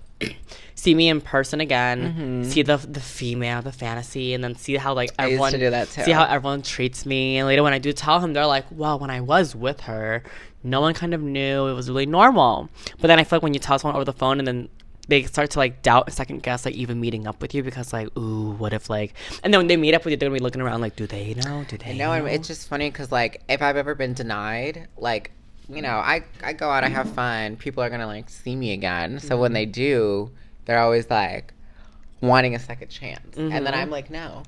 see me in person again. See the female, the fantasy. And then see how like everyone. I used to do that too. See how everyone treats me. And later when I do tell them, they're like, well, when I was with her, no one kind of knew. It was really normal. But then I feel like when you tell someone over the phone and then they start to like doubt and second guess like even meeting up with you because like, ooh, what if like, and then when they meet up with you, they're gonna be looking around like, do they know? know? And it's just funny because like if I've ever been denied, like, I go out, I have fun. People are gonna like see me again. So when they do, they're always like wanting a second chance. And then I'm like, no.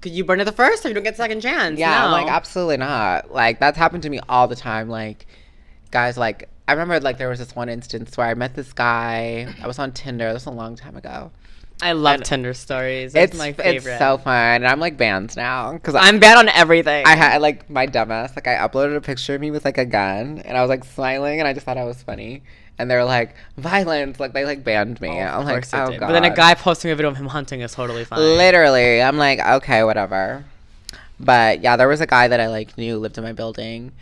Could you burn it the first or you don't get a second chance? Yeah, no. I'm like, absolutely not. Like that's happened to me all the time. Like guys, like I remember like there was this one instance where I met this guy. I was on Tinder. This was a long time ago. I love Tinder stories. It's my favorite. It's so fun. And I'm like banned now because I'm banned on everything. I had like my dumbass. Like I uploaded a picture of me with like a gun and I was like smiling and I just thought I was funny. And they're like, violence. Like they like banned me. I'm like, oh god. But then a guy posting a video of him hunting is totally fine. Literally. I'm like, okay, whatever. But yeah, there was a guy that I like knew lived in my building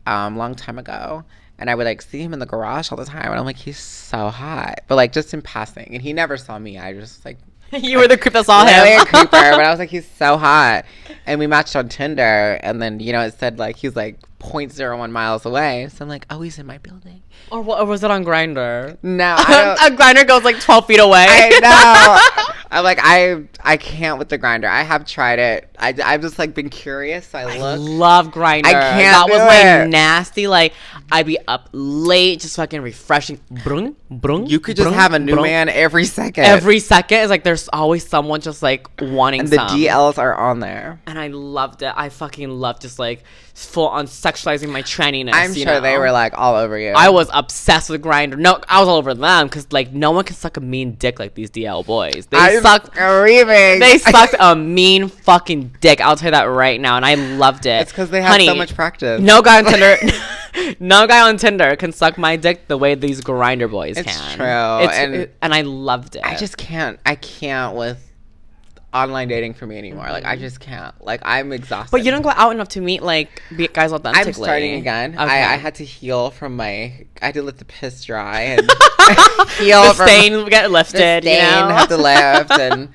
long time ago. And I would like see him in the garage all the time. And I'm like, he's so hot. But like just in passing. And he never saw me. I just like. You were the creep that saw him. A creeper. But I was like, he's so hot. And we matched on Tinder. And then, it said like he's like 0.01 miles away. So I'm like, oh, he's in my building. Or was it on Grindr? No. A Grindr goes like 12 feet away. I know. I'm like, I can't with the grinder. I have tried it. I've just like been curious. So I love grinder. I can't. That was my nasty. Like I'd be up late, just fucking refreshing. Brung, brung. You could just have a new man every second. Every second is like there's always someone just like wanting. And the DLs are on there. And I loved it. I fucking loved just like full on sexualizing my tranniness. I'm sure they were like all over you. I was obsessed with grinder. No, I was all over them because like no one can suck a mean dick like these DL boys. They sucked a mean fucking dick. I'll tell you that right now, and I loved it. It's because they have so much practice. No guy on Tinder, no guy on Tinder can suck my dick the way these grinder boys can. It's true, and I loved it. I just can't. I can't with online dating for me anymore. Like I just can't. Like I'm exhausted. But you don't go out enough to meet like guys authentically. I'm starting again. Okay. I had to heal from my. I had to let the piss dry and heal. The stain get lifted. The stain had to lift, and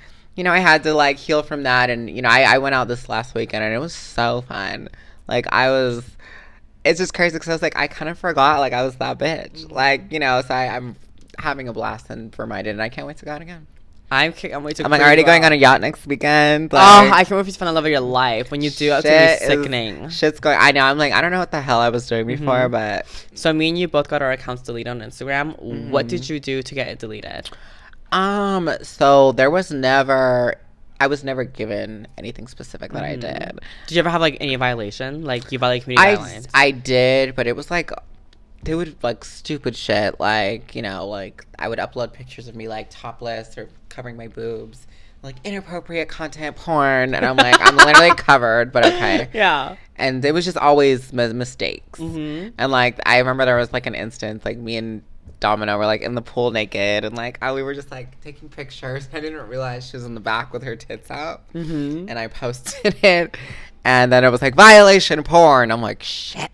I had to like heal from that. And I went out this last weekend and it was so fun. Like it's just crazy because I was like I kind of forgot like I was that bitch. Like so I'm having a blast and reminded, and I can't wait to go out again. I'm wait to. I'm like already going on a yacht next weekend. Like, I can't wait for you to find the love of your life. When you do, it's gonna be sickening. Shit's going. I know. I'm like I don't know what the hell I was doing before, but so me and you both got our accounts deleted on Instagram. What did you do to get it deleted? So there was never. I was never given anything specific that I did. Did you ever have like any violation? Like you violated community guidelines? I did, but it was like. They would like stupid shit like like I would upload pictures of me like topless or covering my boobs, like inappropriate content porn, and I'm like I'm literally covered, but okay. Yeah. And it was just always mistakes. And like I remember there was like an instance like me and Domino were like in the pool naked, and like we were just like taking pictures. I didn't realize she was in the back with her tits out, and I posted it, and then it was like violation porn. I'm like shit.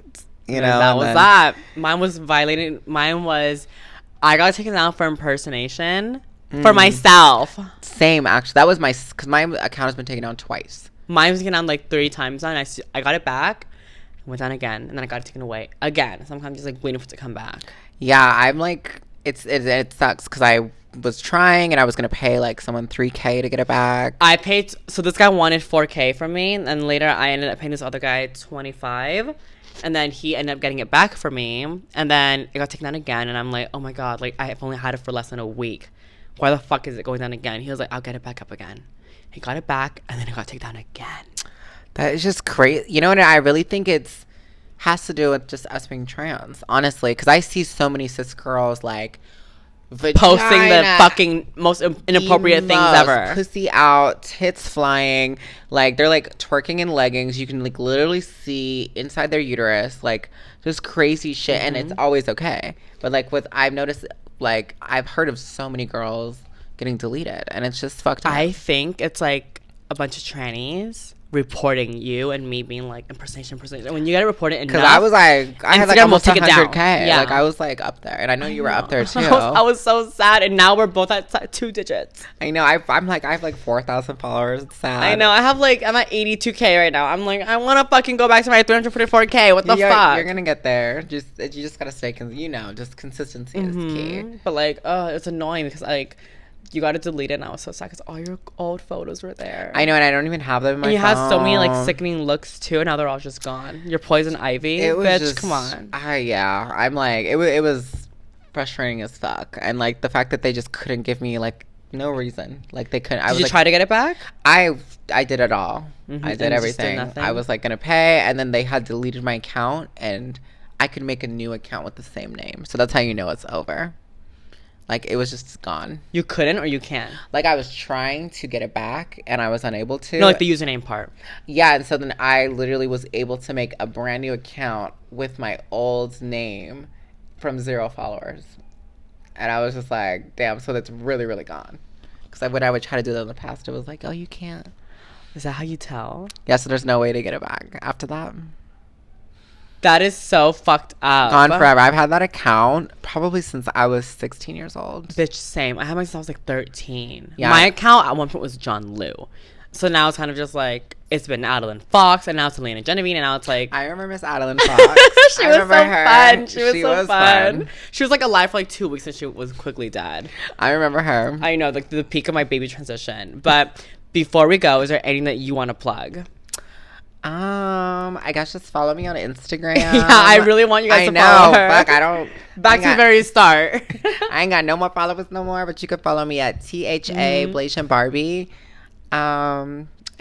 That was that. Mine was violating. Mine was, I got taken down for impersonation for myself. Same, actually. That was because my account has been taken down twice. Mine was taken down like 3 times now, and I got it back, went down again, and then I got it taken away again. So I'm just like waiting for it to come back. Yeah, I'm like, it sucks because I was trying and I was going to pay like someone $3,000 to get it back. I paid, so this guy wanted $4,000 from me, and later I ended up paying this other guy $25,000. And then he ended up getting it back for me. And then it got taken down again. And I'm like, oh my God, like I've only had it for less than a week. Why the fuck is it going down again? He was like, I'll get it back up again. He got it back and then it got taken down again. That is just crazy. You know what? I really think has to do with just us being trans, honestly. Because I see so many cis girls like posting the fucking most inappropriate things ever. Pussy out, tits flying. Like they're like twerking in leggings. You can like literally see inside their uterus, like just crazy shit, and it's always okay. But like I've noticed, like I've heard of so many girls getting deleted, and it's just fucked up. I think it's like a bunch of trannies reporting you and me being like impersonation. When you gotta report it enough, because I was like I had like almost 100K. Yeah. Like I was like up there, and I know you were up there too. I was so sad, and now we're both at 2 digits. I know. I'm like I have like 4,000 followers. It's sad. I know. I'm at 82K right now. I'm like I want to fucking go back to my 344K. What the fuck? You're gonna get there. You just gotta stay. Just consistency is key. But like, it's annoying because like. You got to delete it, and I was so sad because all your old photos were there. I know, and I don't even have them in my phone. You had so many like sickening looks too, and now they're all just gone. Your poison ivy, bitch. Come on. Yeah, I'm like it was frustrating as fuck, and like the fact that they just couldn't give me like no reason, like they couldn't. Did you try to get it back? I did it all. I did everything. I was like gonna pay, and then they had deleted my account, and I could make a new account with the same name. So that's how you know it's over. Like, it was just gone. You couldn't or you can? Like, I was trying to get it back, and I was unable to. No, like the username part. Yeah, and so then I literally was able to make a brand new account with my old name from 0 followers. And I was just like, damn, so that's really, really gone. Because when I would try to do that in the past, it was like, oh, you can't. Is that how you tell? Yeah, so there's no way to get it back after that. That is so fucked up. Gone forever. I've had that account probably since I was 16 years old. Bitch, same. I had mine since I was like 13. Yeah. My account at one point was John Liu. So now it's kind of just like, it's been Adeline Fox, and now it's Elena Genevieve, and now it's like... I remember Miss Adeline Fox. She was so fun. She was so fun. She was like alive for like 2 weeks, and she was quickly dead. I remember her. I know, like the peak of my baby transition. But before we go, is there anything that you want to plug? I guess just follow me on Instagram. Yeah, I really want you guys to follow her. Fuck, I don't. Back to the very start. I ain't got no more followers no more, but you can follow me at THA Blasian Barbie.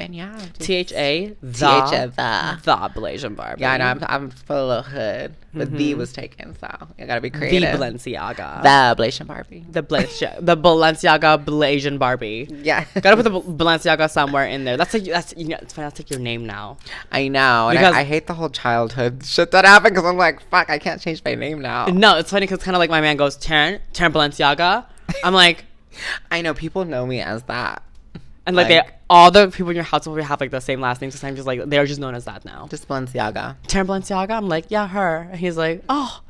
And yeah, THA the Blasian Barbie. Yeah, I know. I'm full of a little hood, but the was taken, so I gotta be creative. The Balenciaga. The Blasian Barbie. The Balenciaga Blasian Barbie. Yeah, gotta put the Balenciaga somewhere in there. That's you know, it's fine. That's like your name now. I know, because I hate the whole childhood shit that happened because I'm like, fuck, I can't change my name now. No, it's funny because kind of like my man goes Taryn Balenciaga. I'm like, I know people know me as that. And like all the people in your household have like the same last name, so I'm just like they're just known as that now. Just Balenciaga. Taryn Balenciaga. I'm like, yeah, her. And he's like, oh.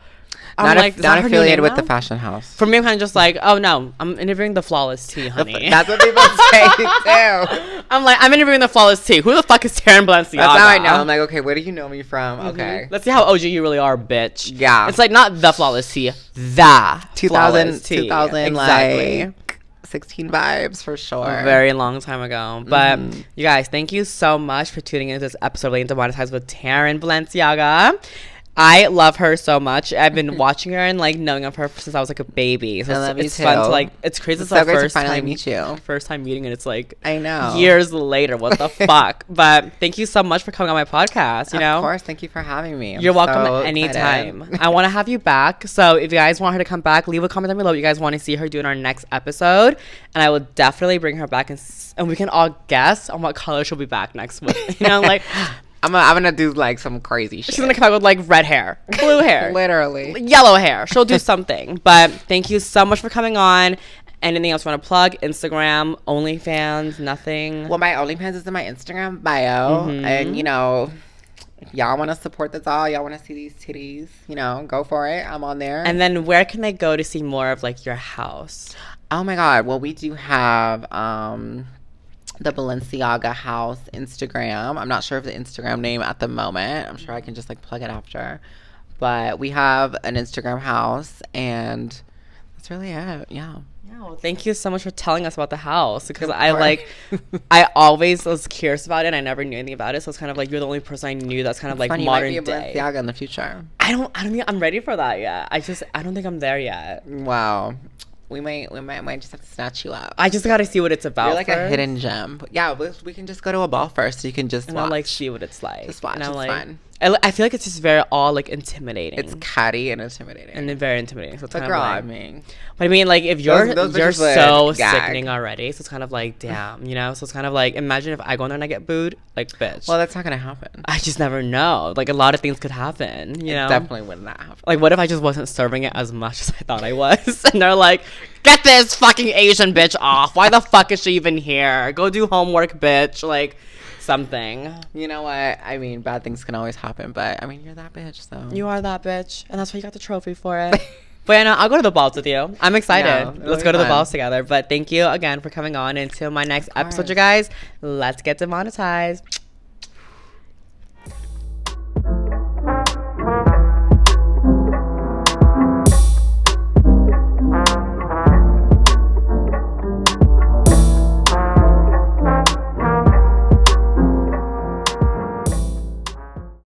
I'm not affiliated with the fashion house. For me, I'm kind of just like, oh no, I'm interviewing the Flawless Tea, honey. That's what people say too. I'm like, I'm interviewing the Flawless Tea. Who the fuck is Taryn Balenciaga? That's how I know. I'm like, okay, where do you know me from? Okay. Let's see how OG you really are, bitch. Yeah. It's like not the Flawless Tea, the 2000 exactly. Like 16 vibes for sure. A very long time ago. But you guys, thank you so much for tuning into this episode of Demonetized with Taryn Balenciaga. I love her so much. I've been watching her and like knowing of her since I was like a baby. So it's fun to like. It's crazy. It's so the first finally time meet you. First time meeting, and it's like I know years later. What the fuck? But thank you so much for coming on my podcast. You know, of course. Thank you for having me. You're welcome anytime. I want to have you back. So if you guys want her to come back, leave a comment down below what you guys want to see her do in our next episode, and I will definitely bring her back and we can all guess on what color she'll be back next week. You know, like. I'm gonna do like some crazy shit. She's gonna come out with like red hair, blue hair, literally yellow hair. She'll do something. But thank you so much for coming on. Anything else you want to plug? Instagram, OnlyFans, nothing? Well, my OnlyFans is in my Instagram bio, and you know, if y'all want to support the doll, y'all want to see these titties, you know, go for it. I'm on there. And then where can they go to see more of like your house? Oh my god! Well, we do have the Balenciaga house Instagram. I'm not sure of the Instagram name at the moment. I'm sure I can just like plug it after. But we have an Instagram house, and that's really it. Yeah. Yeah. Well, thank you so much for telling us about the house, because I always was curious about it. And I never knew anything about it, so it's kind of like you're the only person I knew that's kind of like modern you might be day. Balenciaga in the future. I don't think I'm ready for that yet. I don't think I'm there yet. Wow. We might just have to snatch you up. I just gotta see what it's about. You're like a hidden gem. But yeah, we can just go to a ball first, so you can just watch. I'll like see what it's like. Just watch. And it's like, fun. I feel like it's just very all like intimidating. It's catty and intimidating. And very intimidating. So it's but kind girl, of like, I mean, but I mean, like if you're so gag. sickening already, so it's kind of like damn, you know. So it's kind of like imagine if I go in there and I get booed, like bitch. Well, that's not gonna happen. I just never know. Like a lot of things could happen. You know, definitely would not happen. Like what if I just wasn't serving it as much as I thought I was, and they're like, get this fucking Asian bitch off. Why the fuck is she even here? Go do homework, bitch. Like. Something. You know what? I mean, bad things can always happen, but I mean, you're that bitch, so. You are that bitch, and that's why you got the trophy for it. But yeah, no, I'll go to the balls with you. I'm excited. Yeah, let's go to the balls together. But thank you again for coming on. Until my next episode, you guys, let's get demonetized.